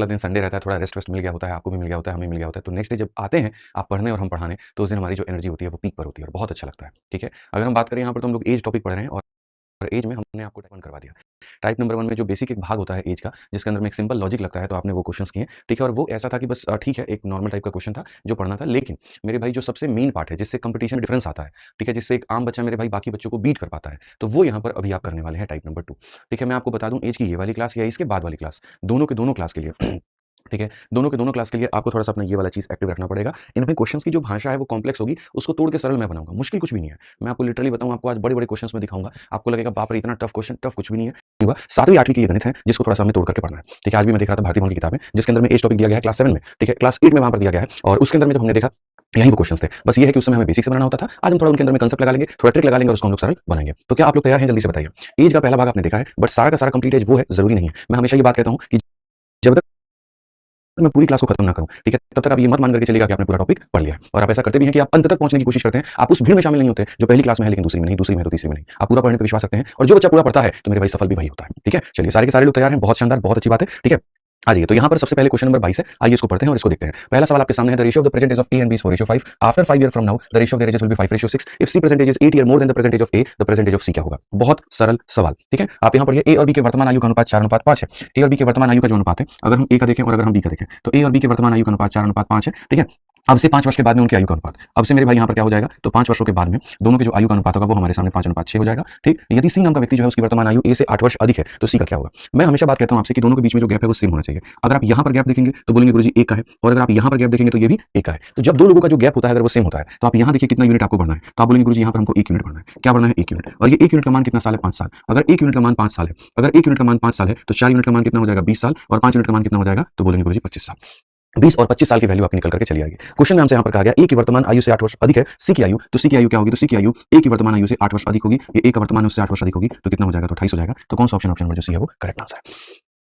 अगला दिन संडे रहता है, थोड़ा रेस्ट वेस्ट मिल गया होता है, आपको भी मिल गया होता है, हमें मिल गया होता है। तो नेक्स्ट डे जब आते हैं आप पढ़ने और हम पढ़ाने, तो उस दिन हमारी जो एनर्जी होती है वो पीक पर होती है और बहुत अच्छा लगता है। ठीक है, अगर हम बात करें यहाँ पर तो हम लोग एज टॉपिक पढ़ रहे हैं और एज में हमने आपको टाइप 1 करवा दिया। टाइप नंबर 1 में जो बेसिक एक भाग होता है एज का, जिसके अंदर में एक सिंपल लॉजिक लगता है, तो आपने वो क्वेश्चंस किए। ठीक है, और वो ऐसा था कि बस ठीक है, एक नॉर्मल टाइप का क्वेश्चन था जो पढ़ना था। लेकिन मेरे भाई जो सबसे मेन पार्ट है, जिससे कंपटीशन में डिफरेंस आता है, ठीक है, जिससे एक आम बच्चा मेरे भाई बाकी बच्चों को बीट कर पाता है, तो वो यहाँ पर अभी आप करने वाले हैं टाइप नंबर 2। ठीक है, मैं आपको बता दूं एज की ये वाली क्लास या इसके बाद वाली क्लास, दोनों के दोनों क्लास के लिए ठीक है, दोनों के दोनों क्लास के लिए आपको थोड़ा-सा अपना ये वाला चीज़ एक्टिव रखना पड़ेगा। इनमें क्वेश्चन्स की जो भाषा है वो कॉम्प्लेक्स होगी, उसको तोड़ के सरल मैं बनाऊँगा, मुश्किल कुछ भी नहीं है। मैं आपको लिटरली बताऊँ, आपको आज बड़े-बड़े क्वेश्चन्स में दिखाऊँगा, आपको लगेगा बाप रे! इतना टफ क्वेश्चन, टफ कुछ भी नहीं है। हुआ 7वीं 8वीं की ये गणित है, जिसको थोड़ा-सा हमें तोड़ करके पढ़ना है। ठीक है, आज भी मैं देख रहा था भारती भवन की किताब है, जिसके अंदर में एज टॉपिक दिया गया है क्लास 7 में, ठीक है, क्लास 8 में वहाँ पर दिया गया है और उसके अंदर में जब हमने देखा, यही वो क्वेश्चन्स थे। बस ये है कि उस समय हमें बेसिक से बनाना होता था, आज हम थोड़ा उनके अंदर में कांसेप्ट लगा लेंगे, थोड़ा ट्रिक लगा लेंगे और उसको हम लोग सरल बनाएँगे। तो क्या आप लोग तैयार हैं? जल्दी से बताइए। एज का पहला भाग आपने देखा है, बट सारा का सारा कंप्लीट एज वो है, ज़रूरी नहीं है। मैं हमेशा ये बात कहता हूँ कि जब तक मैं पूरी क्लास को खत्म ना करूं, ठीक है, तब तक आप ये मत मान करके चलिएगा कि आपने पूरा टॉपिक पढ़ लिया है। और आप ऐसा करते भी हैं कि आप अंत तक पहुंचने की कोशिश करते हैं, आप उस भीड़ में शामिल नहीं होते जो पहली क्लास में है लेकिन दूसरी में नहीं, दूसरी में है तो तीसरी में नहीं। आप पूरा पढ़ने पर विश्वास रखते हैं और जो बच्चा पूरा पढ़ता है तो मेरे भाई सफल भी वही होता है। ठीक है, चलिए सारे के सारे लोग तैयार हैं, बहुत शानदार, बहुत अच्छी बात है। ठीक है, आ जाइए। तो यहाँ पर सबसे पहले क्वेश्चन नंबर 22 है, आइए इसको पढ़ते हैं और इसको देखते हैं। पहला सवाल आपके सामने है, the ratio of the present age of A and B is 4:5। After 5 year from now the ratio of their ages will be 5:6। If C percentage is 8 year more than the percentage of A, the percentage of C क्या होगा? बहुत सरल सवाल। ठीक है, आप यहाँ पढ़िए, ए और बी के वर्तमान आयु का अनुपात 4:5 है। ए और बी के वर्तमान आयु का जो अनुपात है, अगर हम ए का देखें और अगर हम बी का देखें, तो ए और बी के वर्तमान आयु का अनुपात 4:5 है। ठीक है, अब से 5 वर्ष के बाद में उनकी आयु का अनुपात, अब से मेरे भाई यहाँ पर क्या हो जाएगा, तो 5 वर्षों के बाद में दोनों के जो आयु का अनुपात होगा वो हमारे सामने 5:6 हो जाएगा। ठीक, यदि सी नाम का व्यक्ति जो है उसकी वर्तमान आयु ए से 8 वर्ष अधिक है, तो सी का क्या होगा? मैं हमेशा बात कहता हूं आपसे कि दोनों के बीच में जो गैप है वो सेम होना चाहिए। अगर आप यहाँ पर गैप देखेंगे तो बोलेंगे गुरुजी एक का है, और अगर आप यहाँ पर गैप देखेंगे तो ये भी एक का है। तो जब दो लोगों का जो गैप होता है अगर वो सेम होता है, तो आप यहाँ देखिए कितना यूनिट आपको बढ़ना है, तो आप बोलेंगे गुरुजी यहाँ पर हमको 1 यूनिट बढ़ना है। क्या बढ़ना है? 1 यूनिट। और ये 1 यूनिट का मान कितना साल है? 5 साल। अगर 1 यूनिट का मान 5 साल है, अगर 1 यूनिट का मान 5 साल है, तो 4 यूनिट का मान कितना हो जाएगा? 20 साल। और 5 यूनिट का मान कितना हो जाएगा? तो बोलेंगे गुरुजी 25 साल। 20 और 25 साल की वैल्यू आपकी निकल करके चली आएगी। क्वेश्चन में हमसे यहाँ पर कहा गया ए की वर्तमान आयु से 8 वर्ष अधिक है सी की आयु, तो सी की आयु क्या होगी? तो सी की आयु ए की वर्तमान आयु से 8 वर्ष अधिक होगी। ये ए का वर्तमान उससे 8 वर्ष अधिक होगी, तो कितना हो जाएगा? तो 28 हो जाएगा। तो कौन सा ऑप्शन नंबर जो सी है वो करेक्ट आंसर है?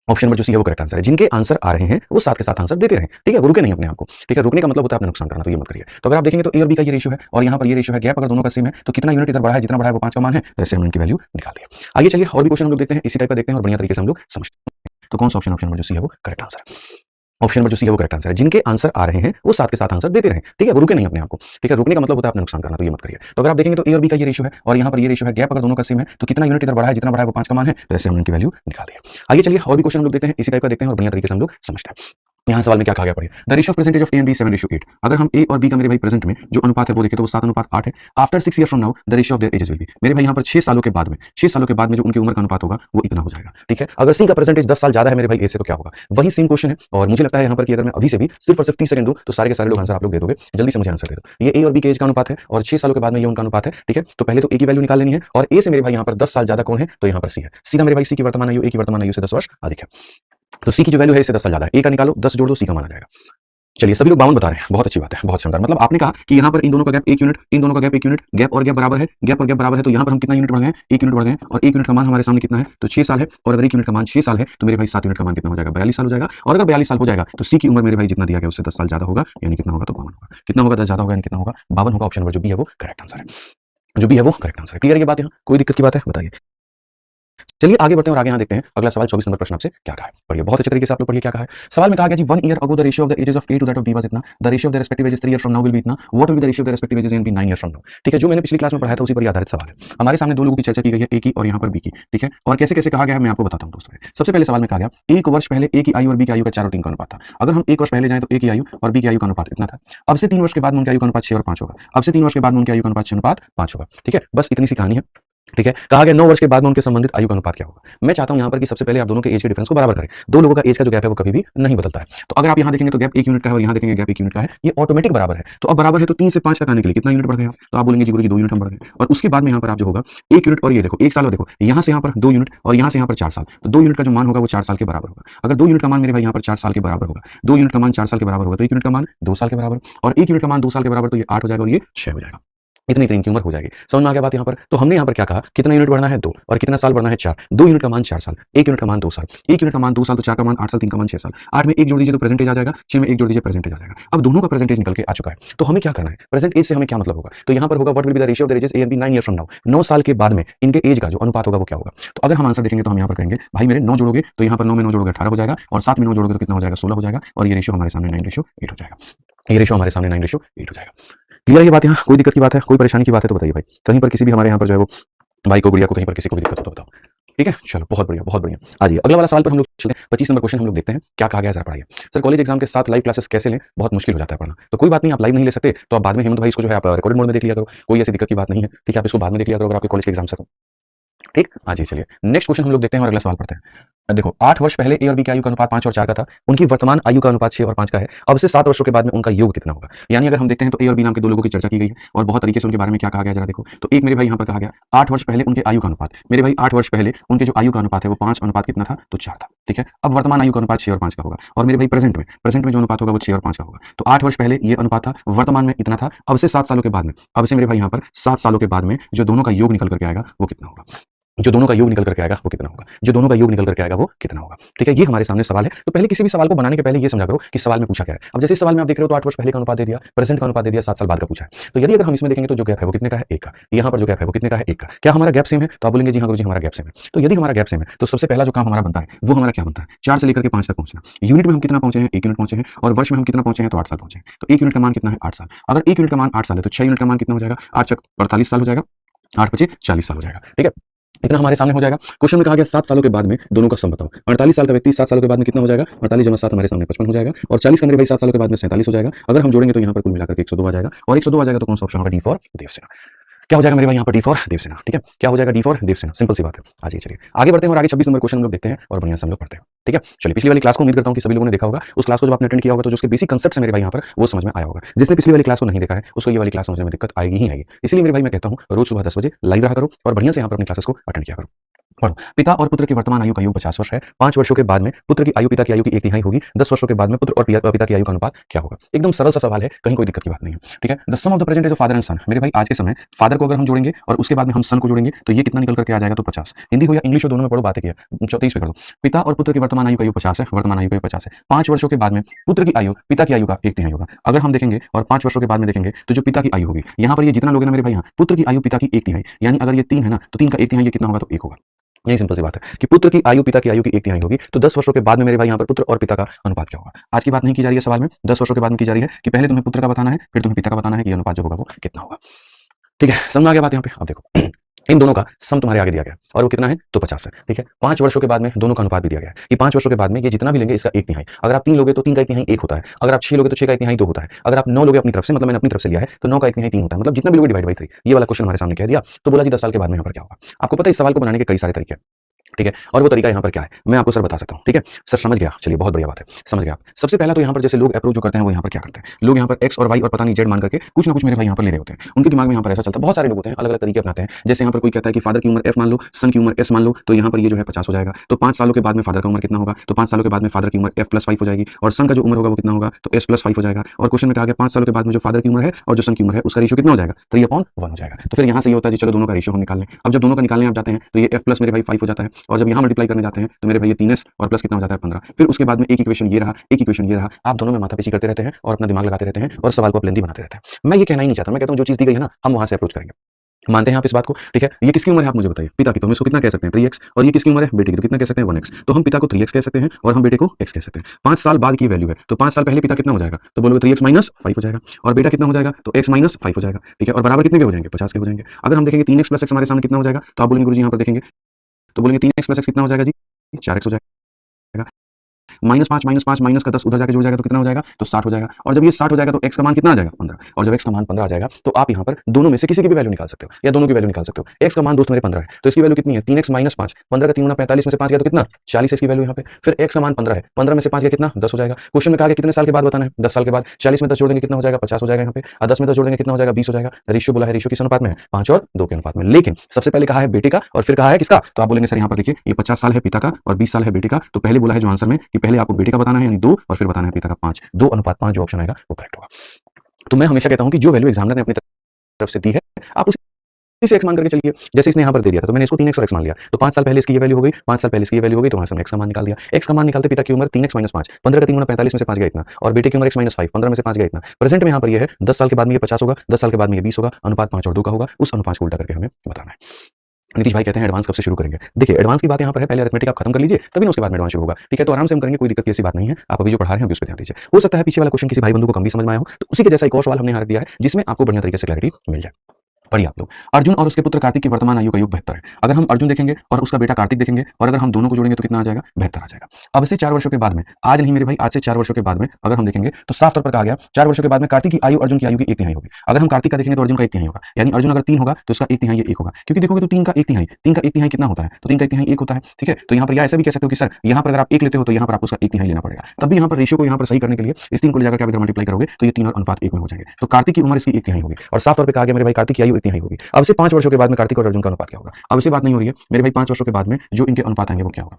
ऑप्शन नंबर जो सी है वो करेक्ट आंसर है। जिनके आंसर आ रहे हैं वो साथ के साथ आंसर देते रहें। ठीक है, वो रुके नहीं अपने आप को। ठीक है, रुकने का मतलब होता है आपने नुकसान करना, तो ये मत करिए। तो अगर आप देखेंगे तो ए और बी का ये रेशियो है और यहाँ पर ये रेशियो है, गैप अगर दोनों का सेम है तो कितना यूनिट इधर बढ़ा है, जितना बढ़ा है वो 5 का मान है, तो ऐसे हम इनकी वैल्यू निकाल दिए। आइए चलिए और भी क्वेश्चन हम लोग देखते हैं, इसी टाइप का देखते हैं और बढ़िया तरीके से हम लोग समझते हैं। तो कौन सा ऑप्शन नंबर जो सी है वो करेक्ट आंसर है? ऑप्शन नंबर जो सी है वो करेक्ट आंसर है। जिनके आंसर आ रहे हैं वो साथ के साथ आंसर देते रहें। ठीक है, वो रुके नहीं अपने आप को। ठीक है, रुकने का मतलब होता है आपने नुकसान करना, तो ये मत करिए। तो अगर आप देखेंगे तो ए और बी का ये रेशियो है और यहाँ पर ये रेशियो है, गैप अगर दोनों का सेम है तो कितना यूनिट इधर बढ़ा है, जितना बढ़ा है वो 5 का मान है, तो ऐसे हम इनकी वैल्यू निकाल दिए। आइए चलिए और भी क्वेश्चन हम लोग देखते हैं, इसी टाइप का देखते हैं और बढ़िया तरीके से हम लोग समझते हैं। यहाँ सवाल में क्या कहा गया पढ़िए, the ratio of percentage of A and B 7:8। अगर हम ए और बी का मेरे भाई प्रेजेंट में जो अनुपात है वो देखें तो वो 7:8 है। After 6 year from now the ratio of their ages will B, मेरे भाई यहाँ पर 6 सालों के बाद में, 6 सालों के बाद में जो उनकी उम्र का अनुपात होगा वो इतना हो जाएगा। ठीक है, अगर सी का परसेंटेज 10 साल ज्यादा है मेरे भाई ए से, तो क्या होगा? वही सेम क्वेश्चन है और मुझे लगता है यहाँ पर कि अगर मैं अभी से भी सिर्फ और सिर्फ 30 सेकंड दूं तो सारे के सारे लोग आंसर आप लोग दे दोगे। जल्दी से मुझे आंसर दे दो। ये ए और बी के एज का अनुपात है और 6 सालों के बाद में ये उनका अनुपात है। ठीक है, तो पहले तो ए की वैल्यू निकाल लेनी है और ए से मेरे भाई यहाँ पर 10 साल ज्यादा कौन है, तो यहाँ पर सी है। सीधा मेरे भाई सी की वर्तमान आयु ए की वर्तमान आयु से 10 वर्ष अधिक है, तो सी की जो वैल्यू है इससे 10 साल ज्यादा है। ए का निकालो, 10 जोड़ दो, सी का मान आ जाएगा। चलिए सभी लोग 52 बता रहे हैं, बहुत अच्छी बात है, बहुत शानदार। मतलब आपने कहा कि यहाँ पर इन दोनों का गैप 1 यूनिट, इन दोनों का गैप 1 यूनिट, गैप और गैप बराबर है, गैप और गैप बराबर है, तो यहाँ पर हम कितना यूनिट बढ़ गए? 1 यूनिट बढ़ गए और 1 यूनिट का मान हमारे सामने कितना है? तो 6 साल है। और अगर 1 यूनिट का मान 6 साल है तो मेरे भाई 7 यूनिट का मान कितना हो जाएगा? 42 साल हो जाएगा। और अगर 42 साल हो जाएगा तो सी की उम्र मेरे भाई जितना दिया गया उससे 10 साल ज्यादा होगा, यानी कितना होगा? तो 52 होगा। कितना होगा? 10 ज्यादा होगा यानी कितना होगा? 52 होगा। ऑप्शन नंबर जो बी है वो करेक्ट आंसर है, जो बी है वो करेक्ट आंसर है। क्लियर ये बात? यहाँ कोई दिक्कत की बात है? बताइए। चलिए आगे बढ़ते हैं और आगे यहाँ देखते हैं अगला सवाल। 24 नंबर प्रश्न आपसे क्या कहा है, पढ़िए बहुत अच्छे तरीके से आप लोग पढ़िए क्या कहा है। सवाल में कहा गया जी 1 year ago the ratio of the ages of A to that of B was इतना, the ratio of the respective ages 3 year from now will be इतना, what will be the ratio of the respective ages in B 9 year from now. ठीक है, जो मैंने पिछली class में पढ़ाया था उसी पर आधारित सवाल है। हमारे सामने दो लोगों की चर्चा की गई है, ए की और यहाँ पर बी की। ठीक है, और कैसे कैसे कहा गया है मैं आपको बताता हूँ दोस्तों। सबसे पहले सवाल में कहा गया 1 वर्ष पहले ए की आयु और बी की आयु का 4 और 3 का अनुपात था। अगर हम 1 वर्ष पहले जाएं तो ए की आयु और बी की आयु का अनुपात इतना था। अब से 3 वर्ष के बाद में उनकी आयु का अनुपात 6 और 5 होगा। अब से 3 वर्ष के बाद में उनकी आयु का अनुपात 6:5 होगा। ठीक है, बस इतनी सी कहानी है। ठीक है, कहा गया 9 वर्ष के बाद में उनके संबंधित आयु का अनुपात क्या होगा। मैं चाहता हूं यहां पर कि सबसे पहले आप दोनों के एज के डिफरेंस को बराबर करें। दो लोगों का एज का जो गैप है वो कभी भी नहीं बदलता है। तो अगर आप यहां देखेंगे तो गैप 1 यूनिट का है और यहां देखेंगे गैप 1 यूनिट का है, ये ऑटोमेटिक बराबर है। तो अब बराबर है तो 3 से 5 तक आने के लिए कितना यूनिट बढ़ गया? तो आप बोलेंगे जी गुरुजी 2 यूनिट हम बढ़ गए। और उसके बाद में यहां पर आप जो होगा 1 यूनिट और ये देखो 1 साल और देखो यहां से यहां पर 2 यूनिट और यहां से यहां पर 4 साल, तो 2 यूनिट का जो मान होगा वो 4 साल के बराबर होगा। अगर 2 यूनिट का मान मेरे भाई यहां पर 4 साल के बराबर होगा, 2 यूनिट का मान 4 साल के बराबर होगा तो 1 यूनिट का मान 2 साल के बराबर, और 1 यूनिट का मान 2 साल के बराबर तो ये 8 हो जाएगा और ये 6 हो जाएगा। इतनी इतनी इनकी उम्र हो जाएगी। समझ में आ गया बात यहाँ पर? तो हमने यहाँ पर क्या कहा, कितना यूनिट बढ़ना है 2 और कितना साल बढ़ना है 4। 2 यूनिट का मान 4 साल, 1 यूनिट का मान 2 साल, 1 यूनिट का मान 2 साल तो 4 का मान 8 साल, 3 का मान 6 साल। 8 में 1 जोड़ दीजिए तो प्रेजेंट एज आ जाएगा, 6 में 1 जोड़ दीजिए प्रेजेंट एज आ जाएगा। अब दोनों का प्रेजेंट एज निकल के आ चुका है, तो हमें क्या करना है, प्रेजेंट एज से हमें क्या मतलब होगा, तो यहाँ पर होगा what will be the ratio of the ages A and B 9 year from now. 9 साल के बाद में इनके एज का जो अनुपात होगा वो क्या होगा। तो अगर हम आंसर देखेंगे तो हम यहाँ पर कहेंगे भाई मेरे 9 जोड़ोगे तो यहाँ पर 9 में 9 जोड़ोगे 18 हो जाएगा, और 7 में 9 जोड़ोगे तो कितना हो जाएगा 16 हो जाएगा, और ये रेशियो हमारे सामने 9:8 हो जाएगा। ये रेशियो हमारे सामने 9:8 हो जाएगा। क्लियर है ये बात? यहाँ कोई दिक्कत की बात है, कोई परेशानी की बात है तो बताइए भाई। कहीं पर किसी भी हमारे यहाँ पर जो है वो भाई को गुड़िया को कहीं पर किसी को भी दिक्कत हो तो बताओ। ठीक है, चलो बहुत बढ़िया बहुत बढ़िया। आ जाइए अगला वाला सवाल पर हम लोग चलते हैं। 25 नंबर क्वेश्चन हम लोग देखते हैं क्या कहा गया है, जरा पढ़ाइए। सर कॉलेज एग्जाम के साथ लाइव क्लासेस कैसे लें, बहुत मुश्किल हो जाता है पढ़ना। तो कोई बात नहीं, आप लाइव नहीं ले सकते तो आप बाद में हेमंत भाई इसको जो है आप रिकॉर्डेड मोड में देख लिया करो, कोई ऐसी दिक्कत की बात नहीं है। ठीक है, आप इसको बाद में देख लिया करो अगर आपके कॉलेज के एग्जाम से। ठीक, हाँ जी, चलिए नेक्स्ट क्वेश्चन हम लोग देखते हैं और अगला सवाल पढ़ते हैं। देखो 8 वर्ष पहले ए और बी की आयु का अनुपात 5 और 4 का था, उनकी वर्तमान आयु का अनुपात 6 और 5 का है। अब से 7 वर्षों के बाद में उनका योग कितना होगा। यानी अगर हम देखते हैं तो ए और बी नाम के 2 लोगों की चर्चा की गई है और बहुत तरीके से उनके बारे में क्या कहा गया जरा देखो। तो एक मेरे भाई यहाँ पर कहा गया 8 वर्ष पहले उनके आयु का अनुपात, मेरे भाई 8 वर्ष पहले उनके जो आयु का अनुपात है वो 5 अनुपात कितना था, तो 4 था। ठीक है, अब वर्तमान आयु का अनुपात 6 और 5 का होगा, और मेरे भाई प्रेजेंट में जो अनुपात होगा वो 6 और 5 का होगा। तो 8 वर्ष पहले ये अनुपात था, वर्तमान में इतना था, अब से 7 सालों के बाद में, अब से मेरे भाई यहाँ पर 7 सालों के बाद में जो दोनों का योग निकल करके आएगा वो कितना होगा, जो दोनों का योग निकल करके आएगा वो कितना होगा, जो दोनों का योग निकल करके आएगा वो कितना होगा। ठीक है, ये हमारे सामने सवाल है। तो पहले किसी भी सवाल को बनाने के पहले ये समझा करो कि सवाल में पूछा क्या है। अब जैसे इस सवाल में आप देख रहे हो तो 8 वर्ष पहले का अनुपात दे दिया, प्रेजेंट का अनुपात दे दिया, 7 साल बाद का पूछा है। तो यदि अगर हम इसमें देखेंगे तो जो गैप है वो कितने का है, 1 का। यहाँ पर जो गैप है वो कितने का है, 1 का। क्या हमारा गैप सेम है, तो आप बोलेंगे जी हाँ गुरुजी हमारा गैप सेम है। तो यदि हमारा गैप सेम है तो सबसे पहला जो काम हमारा बनता है वो हमारा क्या बनता है, 4 से लेकर के 5 तक पहुंचना। यूनिट में हम कितना पहुंचे हैं, 1 यूनिट पहुंचे हैं, और वर्ष में हम कितना पहुंचे हैं, तो 8 साल पहुंचे हैं। तो 1 यूनिट का मान कितना है, 8 साल। अगर 1 यूनिट का मान 8 साल है तो 6 यूनिट का मान कितना हो जाएगा, 8 चक 48 साल हो जाएगा, 8 पचे 40 साल हो जाएगा। ठीक है, इतना हमारे सामने हो जाएगा। क्वेश्चन में कहा गया 7 सालों के बाद में दोनों का सम बताओ। 48 साल का व्यक्ति 7 सालों के बाद में कितना हो जाएगा, 48 जमा 7 हमारे सामने 55 हो जाएगा, और 40 का मेरे भाई 7 सालों के बाद में 47 हो जाएगा। अगर हम जोड़ेंगे तो यहाँ पर कुल मिलाकर के 102 आ जाएगा, और 102 आ जाएगा तो कौन सा ऑप्शन होगा, डी फॉर देवसेना। क्या हो जाएगा मेरे भाई यहाँ पर, डी फॉर देवसेना। ठीक है, क्या हो जाएगा, डी फॉर देवसेना। सिंपल सी बात है। आज चलिए आगे बढ़ते हैं और आगे 26 नंबर क्वेश्चन हम लोग देखते हैं और बढ़िया से हम लोग पढ़ते हैं। ठीक है, चलिए पिछली वाली क्लास को उम्मीद करता हूँ कि सभी लोगों ने देखा होगा। उस क्लास को जब आपने अटेंड किया होगा तो जो उसके बेसिक कंसेप्ट है मेरे भाई यहाँ पर वो समझ में आया होगा। जिसने पिछली वाली क्लास को नहीं देखा है उसको ये वाली क्लास समझने में दिक्कत आएगी ही आएगी। इसलिए मेरे भाई मैं कहता हूँ रोज सुबह 10 बजे लाइव रहा करो और बढ़िया से यहाँ पर अपनी क्लासेस को अटेंड किया करो। पढ़ो। पिता और पुत्र की वर्तमान आयु का योग 50 वर्ष है। 5 वर्षों के बाद में पुत्र की आयु पिता की आयु की 1/3 होगी। 10 वर्षों के बाद में पुत्र और पिता की आयु का अनुपात क्या होगा। एकदम सरल सा सवाल है, कहीं कोई दिक्कत की बात नहीं है। ठीक है, the sum of the present age of father and son. मेरे भाई आज के समय फादर को अगर हम जोड़ेंगे और उसके बाद में हम सन को जोड़ेंगे तो ये कितना निकल करके आ जाएगा, तो 50। हिंदी हो या इंग्लिश हो दोनों में पढ़ो, बातें किया 34 पे कर दो। पिता और पुत्र की वर्तमान आयु का योग 50 है, वर्तमान आयु का 50 है। 5 वर्षों के बाद में पुत्र की आयु पिता की आयु का 1/3 होगा। अगर हम देखेंगे और 5 वर्षों के बाद में देखेंगे तो जो पिता की आयु होगी, यहाँ पर ये जितना लोग हैं ना मेरे भाई, यहाँ पुत्र की आयु पिता की 1/3, यानी अगर ये 3 है ना तो 3 का 1/3 ये कितना होगा, तो 1 होगा। यही सिंपल सी बात है कि पुत्र की आयु पिता की आयु की 1/3 होगी। तो 10 वर्षों के बाद में मेरे भाई यहाँ पर पुत्र और पिता का अनुपात क्या होगा। आज की बात नहीं की जा रही है सवाल में, 10 वर्षों के बाद में की जा रही है कि पहले तुम्हें पुत्र का बताना है फिर तुम्हें पिता का बताना है कि अनुपात जो होगा वो कितना होगा। ठीक है, समझ आ गया बात यहाँ पे। अब देखो इन दोनों का सम तुम्हारे आगे दिया गया और वो कितना है, तो 50 है। ठीक है, 5 वर्षों के बाद में दोनों का अनुपात भी दिया गया है कि 5 वर्षों के बाद में ये जितना भी लेंगे इसका 1/3। अगर आप 3 लोगे तो 3 का 1/3 1 होता है। अगर आप 6 लोगे तो 6 का 1/3 2 होता है। अगर आप 9 लोगे अपनी तरफ से, मतलब मैंने अपनी तरफ से लिया है, तो 9 का 1/3 3 होता है। मतलब जितना भी लोगे डिवाइड बाई 3। ये वाला क्वेश्चन हमारे सामने कह दिया। तो बोला जी 10 साल के बाद में यहाँ पर क्या होगा। आपको पता है इस सवाल को बनाने के कई सारे तरीके हैं। ठीक है, और वो तरीका यहाँ पर क्या है मैं आपको सर बता सकता हूँ। ठीक है सर, समझ गया, चलिए बहुत बढ़िया बात है, समझ गया आप। सबसे पहला तो यहाँ पर जैसे लोग अप्रोच जो करते हैं वो यहाँ पर क्या करते हैं, लोग यहाँ पर एक्स और वाई और पता नहीं जेड मान करके कुछ ना कुछ मेरे भाई यहाँ पर ले रहे होते हैं। उनके दिमाग में यहाँ पर ऐसा चलता है, बहुत सारे लोग होते हैं अलग अलग तरीके अपनाते हैं। जैसे यहाँ पर कोई कहता है कि फादर की उम्र एफ मान लो, सन की उम्र एस मान लो, तो यहाँ पर ये जो है 50 हो जाएगा। तो 5 सालों के बाद में फादर का उम्र कितना होगा, तो 5 सालों के बाद में फादर की उम्र f+5 हो जाएगी, और सन का जो उम्र होगा वो कितना होगा, तो s+5 हो जाएगा। और क्वेश्चन में कहा गया 5 सालों के बाद में जो फादर की उम्र है और जो सन की उम्र है उसका रेशियो कितना हो जाएगा, 3/1 हो जाएगा। तो फिर यहाँ से ये होता है जी चलो दोनों का रेशियो हम निकाल लें। अब जब दोनों का निकालने आप जाते हैं तो ये f+ मेरे भाई 5 हो जाता है, और जब यहाँ मल्टीप्लाई करने जाते हैं तो मेरे भाई ये 3s और प्लस कितना हो जाता है 15। फिर उसके बाद में एक इक्वेशन ये रहा, एक इक्वेशन ये रहा। आप दोनों में माथापैची करते रहते हैं और अपना दिमाग लगाते रहते हैं और सवाल को आप लेंदी बनाते रहते हैं। मैं ये कहना ही नहीं चाहता, मैं कहता हूँ जो चीज दी गई है ना हम वहां से अप्रोच करेंगे। मानते हैं आप इस बात को। ठीक है, ये किसकी उम्र है आप मुझे बताइए, पिता की। तो हम इसको कितना कह सकते हैं 3x, और ये किसकी उम्र है बेटे की, तो कितना कह सकते हैं 1x। तो हम पिता को 3x कह सकते हैं और हम बेटे को x कह सकते हैं। 5 साल बाद की वैल्यू है, तो 5 साल पहले पिता कितना हो जाएगा, तो बोलोगे 3x - 5 हो जाएगा, और बेटा कितना हो जाएगा, तो x - 5 हो जाएगा। ठीक है, और बराबर कितने के हो जाएंगे, 50 के हो जाएंगे। अगर हम देखेंगे 3x + x हमारे सामने कितना हो जाएगा, तो आप बोलेंगे गुरुजी यहाँ पर देखेंगे तो बोलेंगे 3x + x कितना हो जाएगा जी, 4x हो जाएगा। -5 -5 माइनस का 10 उधर जाके जुड़ जाएगा तो कितना हो जाएगा, तो 60 हो जाएगा। और जब ये 60 हो जाएगा तो x का मान कितना आ जाएगा, 15। और जब x का मान 15 आ जाएगा तो आप यहाँ पर दोनों में से किसी की भी वैल्यू निकाल सकते हो या दोनों की वैल्यू निकाल सकते हो। x का मान दोस्त मेरे 15 है तो इसकी वैल्यू कितनी है, 3x - 5, 15 का 3 गुना 45 में से 5 गया तो कितना 40 है इसकी वैल्यू यहाँ पे। फिर x का मान 15 है, 15 में से 5 गया कितना 10 हो जाएगा। क्वेश्चन में कहा गया कितने साल के बाद बताना है, 10 साल के बाद। 40 में 10 जोड़ देंगे कितना हो जाएगा, 50 हो जाएगा यहाँ पे, और 10 में 10 जोड़ देंगे कितना हो जाएगा, 20 हो जाएगा। रेशियो बोला है, रेशियो किस अनुपात में है, 5 और 2 के अनुपात में। लेकिन सबसे पहले कहा है बेटे का और फिर कहा है किसका, तो आप बोलेंगे सर यहाँ पर देखिए ये 50 साल है पिता का और 20 साल है बेटे का। तो पहले बोला है जो आंसर में कि पहले आपको बेटे का बताना है यानी 2 और फिर बताना है पिता का 5, 2/5 जो ऑप्शन आएगा वो करेक्ट होगा। तो मैं हमेशा कहता हूं कि जो वैल्यू एग्जामिनर ने अपनी तरफ से दी है, आप उसी से x मान करके चलिए। जैसे इसने यहाँ पर दे दिया था तो मैंने इसको 3x और x मान लिया, तो 5 साल पहले इसकी ये वैल्यू हो गई, 5 साल पहले इसकी ये वैल्यू हो गई, तो वहाँ से हमने x का मान निकाल दिया। x का मान निकालते पिता की उम्र 3x - 5, 15 का 3 गुना 45 में से 5 गया इतना, और बेटे की उम्र x - 5, 15 में से 5 गया इतना। प्रेजेंट में यहाँ पर ये है 10 साल के बाद में ये 50 होगा, 10 साल के बाद में ये 20 होगा, अनुपात 5 और 2 का होगा, उस अनुपात को उल्टा करके हमें बताना है। नीतीश भाई कहते हैं एडवांस कब से शुरू करेंगे? देखिए एडवांस की बात यहाँ पर है, पहले अरिथमेटिक आप खत्म कर लीजिए, तभी ना उसके बाद में एडवांस शुरू होगा, ठीक है? तो आराम से हम करेंगे, कोई दिक्कत की ऐसी बात नहीं है। आप अभी जो पढ़ा रहे हैं अभी उस पर ध्यान दीजिए। हो सकता है पीछे वाला क्वेश्चन किसी भाई बंधु को कम भी समझ में आया हो, तो उसी के जैसा एक और सवाल हमने यहाँ रख दिया है, जिसमें आपको बढ़िया तरीके से क्लैरिटी मिल जाए। पढ़िए आप लोग। अर्जुन और उसके पुत्र कार्तिक की वर्तमान आयु का योग 72 है। अगर हम अर्जुन देखेंगे और उसका बेटा कार्तिक देखेंगे और अगर हम दोनों को जोड़ेंगे तो कितना आ जाएगा? 72 आ जाएगा। अब से 4 वर्षों के बाद में, आज नहीं मेरे भाई, आज से 4 वर्षों के बाद में अगर हम देखेंगे तो साफ तौर पर कहा गया 4 वर्षों के बाद में कार्तिक की आयु अर्जुन की आयु की 1/3 होगी। अगर हम कार्तिक का देखेंगे तो अर्जुन का 1/3 होगा, यानी अर्जुन अगर 3 होगा तो उसका 1/3 ये 1 होगा, क्योंकि देखोगे तो 3 का 1/3, 3 का 1/3 कितना होता है? तो 3 का 1/3 1 होता है, ठीक है? तो यहाँ पर या ऐसा भी कह सकते हो कि सर यहाँ पर अगर आप 1 लेते हो तो यहाँ पर आपको उसका 1/3 लेना पड़ेगा, तब भी यहाँ पर रेशियो को यहाँ पर सही करने के लिए इस 3 को ले जाकर आप इधर मल्टीप्लाई करोगे तो ये 3 और अनुपात 1 में हो जाएंगे। तो कार्तिक की उम्र इसकी 1/3 होगी, और साफ तौर पर कहा गया मेरे भाई कार्तिक की आयु 1/3 होगी। अब से 5 वर्षों के बाद में कार्तिक और अर्जुन का अनुपात क्या होगा? अब से बात नहीं हो रही है मेरे भाई, 5 वर्षों के बाद में जो इनके अनुपात आएंगे वो क्या होगा,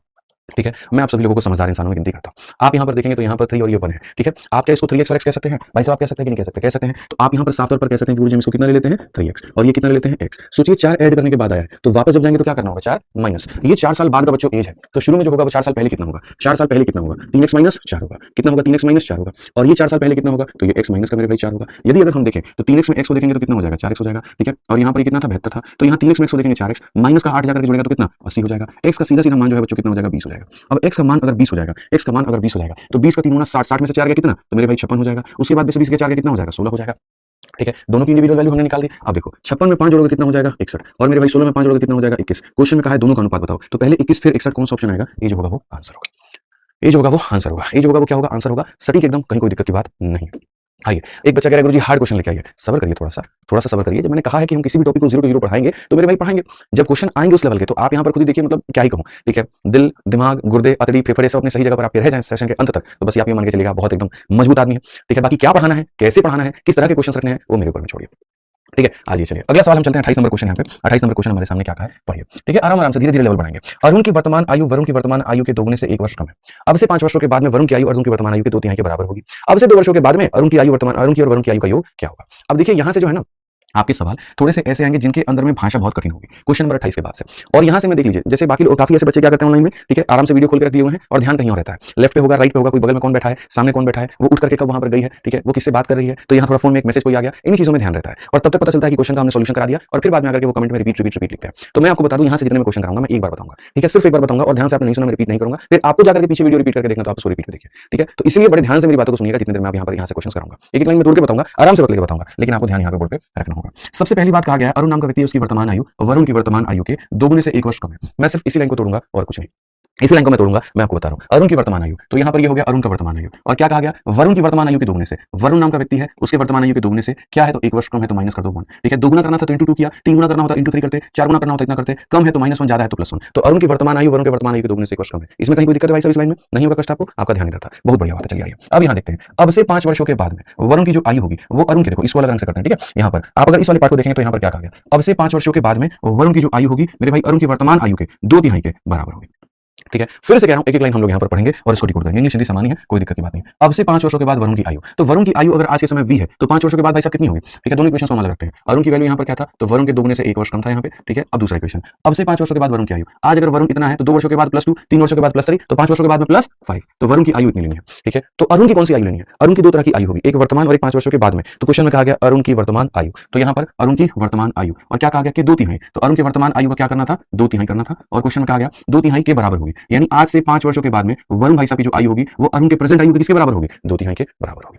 ठीक है? मैं आप सभी लोगों को समझदार इंसानों में गिनती करता हूं। आप यहां पर देखेंगे तो यहां पर 3 और ये 1 है, ठीक है? आप क्या इसको 3x और x कह सकते हैं? भाई साहब आप कह सकते हैं कि नहीं कह सकते? कह सकते हैं। तो आप यहां पर साफ तौर पर कह सकते हैं कि गुरुजी हम इसको कितना ले लेते हैं? 3x, और ये कितना ले लेते हैं? x। सोचिए 4 ऐड करने के बाद आया है, तो वापस जब जाएंगे तो क्या करना होगा? 4 माइनस। ये 4 साल बाद का बच्चों एज है, तो शुरू में जो होगा वो 4 साल पहले कितना होगा? 4 साल पहले कितना होगा? 3x - 4 होगा। कितना होगा? 3x - 4 होगा। और ये 4 साल पहले कितना होगा? तो ये x माइनस का मेरे भाई 4 होगा। यदि अगर हम देखें तो 3x में x को देखेंगे तो कितना हो जाएगा? 4x हो जाएगा, ठीक है? और यहाँ पर कितना था? 72 था, तो यहाँ 3x में x को देखेंगे 4x माइनस का 8 जाकर जुड़ेगा तो कितना? 80 हो जाएगा। x का सीधा सीधा मान जो है बच्चों कितना हो जाएगा? 20 हो जाएगा। अब x का मान अगर 20 हो जाएगा, x का मान अगर 20 हो जाएगा तो 20 का 3 गुना 60, 60 में से 4 गया कितना? तो मेरे भाई 56 हो जाएगा। उसके बाद 20 के 4 गया कितना हो जाएगा? 16 हो जाएगा, ठीक है? दोनों की इंडिविजुअल वैल्यू हमने निकाल दी। अब देखो 56 में 5 जोड़ोगे कितना हो जाएगा? 61, और मेरे भाई 16 में 5 जोड़ोगे कितना हो जाएगा? 21। क्वेश्चन में कहा है दोनों का अनुपात बताओ, तो पहले 21 फिर 61 कौन सा ऑप्शन आएगा? ये जो होगा वो आंसर होगा, ये जो होगा वो आंसर होगा, ये जो होगा वो क्या होगा? आंसर होगा। सटीक एकदम, कहीं कोई दिक्कत की बात नहीं। आइए, एक बच्चा कह रहा है गुरुजी हार्ड क्वेश्चन लेके आइए। सब्र करिए, थोड़ा सा सब्र करिए। जब मैंने कहा है कि हम किसी भी टॉपिक को 0 to 0 पढ़ाएंगे तो मेरे भाई पढ़ाएंगे, जब क्वेश्चन आएंगे उस लेवल के तो आप यहाँ पर खुद ही देखिए, मतलब क्या ही कहूँ, ठीक है? दिल, दिमाग, गुर्दे, अतड़ी, फेफड़े सब अपने सही जगह पर आपके रह जाएं सेशन के अंत तक, तो बस आप ये मान के चलिएगा बहुत एकदम मजबूत आदमी है, ठीक है? बाकी क्या पढ़ाना है, कैसे पढ़ाना है, किस तरह के क्वेश्चन रखने हैं, वो मेरे ऊपर में छोड़िए, ठीक है? आज ये चलिए अगला सवाल हम चलते हैं 28 नंबर क्वेश्चन। यहाँ पे 28 नंबर क्वेश्चन हमारे सामने क्या कहा है, पढ़िए, ठीक है? आराम से धीरे धीरे लेवल बढ़ाएंगे। अरुण की वर्तमान आयु वरुण की वर्तमान आयु के दोगुने से 1 वर्ष कम है। अब से 5 वर्षों के बाद में वरुण की आयु अर्जुन की वर्तमान आयु के 2/3 के बराबर होगी। अब से 2 वर्षों के बाद में अरुण की आयु वर्तमान अरुण की और वरुण की आयु का योग क्या होगा? अब देखिए यहाँ से जो है ना आपके सवाल थोड़े से ऐसे आएंगे जिनके अंदर में भाषा बहुत कठिन होगी, क्वेश्चन नंबर 28 के बाद से। और यहाँ से मैं देख लीजिए, जैसे बाकी लोग काफी ऐसे बच्चे क्या करते हैं ऑनलाइन में, ठीक है? आराम से वीडियो खोल कर रख दिए हुए हैं और ध्यान कहीं और रहता है, लेफ्ट पे होगा, राइट पे होगा, कोई बगल में कौन बैठा है, सामने कौन बैठा है, वो उठ करके कब वहां पर गई है, ठीक है? वो किससे बात कर रही है, तो यहाँ थोड़ा फोन में एक मैसेज कोई आ गया, इन चीजों में ध्यान रहता है। और तब तक पता चलता है कि क्वेश्चन का हमने सोल्यूशन करा दिया और फिर बाद में आकर के वो कमेंट में रिपीट लिखते हैं। तो मैं आपको बता दूं, यहाँ से जितने मैं क्वेश्चन कराऊंगा मैं एक बार बताऊंगा, ठीक है? सिर्फ एक बार बताऊंगा, और ध्यान से आपने नहीं सुना, मैं रिपीट नहीं करूंगा, फिर आपको जाकर के पीछे वीडियो रिपीट करके देखना तो आप उसको रिपीट में देखिए, ठीक है? तो इसलिए बड़े ध्यान से मेरी बातों को सुनिएगा जितनी देर मैं यहाँ से क्वेश्चन कराऊंगा। एक लाइन में तोड़ के बताऊंगा, आराम से बदल के बताऊंगा, लेकिन आपको ध्यान यहाँ पे बोर्ड पे रखना होगा। सबसे पहली बात कहा गया अरुण नाम का व्यक्ति उसकी वर्तमान आयु वरुण की वर्तमान आयु के 2 गुने से 1 वर्ष कम है। मैं सिर्फ इसी लाइन को तोड़ूंगा और कुछ नहीं, इसी लाइन को मैं तोड़ूंगा, मैं आपको बता रहा हूं। अरुण की वर्तमान आयु, तो यहां पर ये हो गया अरुण का वर्तमान आयु, और क्या कहा गया? वरुण की वर्तमान आयु के 2 गुने से। वरुण नाम का व्यक्ति है, उसके वर्तमान आयु के 2 गुने से क्या है? तो 1 वर्ष कम है, तो माइनस कर दो 1, ठीक है? 2 गुना करना था तो इंटू 2 किया, 3 गुना करना होता इंटू 3 करते, 4 गुना करना होता इतना करते, कम है तो -1, ज्यादा है तो +1। तो अरुण की वर्तमान आयु वरुण के वर्तमान आयु के 2 गुने से 1 वर्ष कम है। इसमें कहीं कोई दिक्कत है भाई साहब? इस लाइन में नहीं होगा कष्ट आपको, आपका ध्यान नहीं रहता, बहुत बढ़िया बात है। चलिए आइए अब यहाँ देखते हैं। अब से 5 वर्षों के बाद में वरुण की जो आयु होगी वो अरुण के, देखो इसको अलग रंग से करते हैं, ठीक है? यहाँ पर आप अगर इस वाले पार्ट को देखेंगे तो यहाँ पर क्या कहा गया? अब से 5 वर्षों के बाद में वरुण की जो आयु होगी मेरे भाई अरुण की वर्तमान आयु के 2/3 के बराबर होगी, ठीक है? फिर से कह रहा हूं, एक लाइन हम लोग यहाँ पर पढ़ेंगे और इसको डिकोड करेंगे। इंग्लिश हिंदी सामान्य है, कोई दिक्कत की बात नहीं। अब से 5 वर्षों के बाद वरुण की आयु, तो वरुण की आयु अगर आज के समय v है तो 5 वर्षों के बाद भाई साहब कितनी होगी, ठीक है? दोनों इक्वेशन को हम अलग रखते हैं। अरुण की वैल्यू यहाँ पर क्या था? तो वरुण के 2 गुने से 1 वर्ष कम था यहाँ पे, ठीक है? अब दूसरा इक्वेशन, अब से 5 वर्षों के बाद वरुण की आयु, आज अगर वरुण इतना है तो 2 वर्षों के बाद +2, 3 वर्षों के बाद +3, तो 5 वर्षों के बाद में +5, तो वरुण की आयु इतनी लेनी है, ठीक है? तो अरुण की कौन सी आयु लेनी है? अरुण की 2 तरह की आयु होगी, एक वर्तमान और एक 5 वर्षों के बाद में। तो क्वेश्चन में कहा गया अरुण की वर्तमान आयु, तो यहाँ पर अरुण की वर्तमान आयु और क्या कहा गया कि 2/3, तो अरुण की वर्तमान आयु का क्या करना था? 2/3 करना था, और क्वेश्चन में कहा गया 2/3 के बराबर होगी, यानी आज से 5 वर्षों के बाद में वरुण भाई साहब की जो आयु होगी वो अरुण के प्रेजेंट आयु के किसके बराबर होगी? 2/3 के बराबर होगी,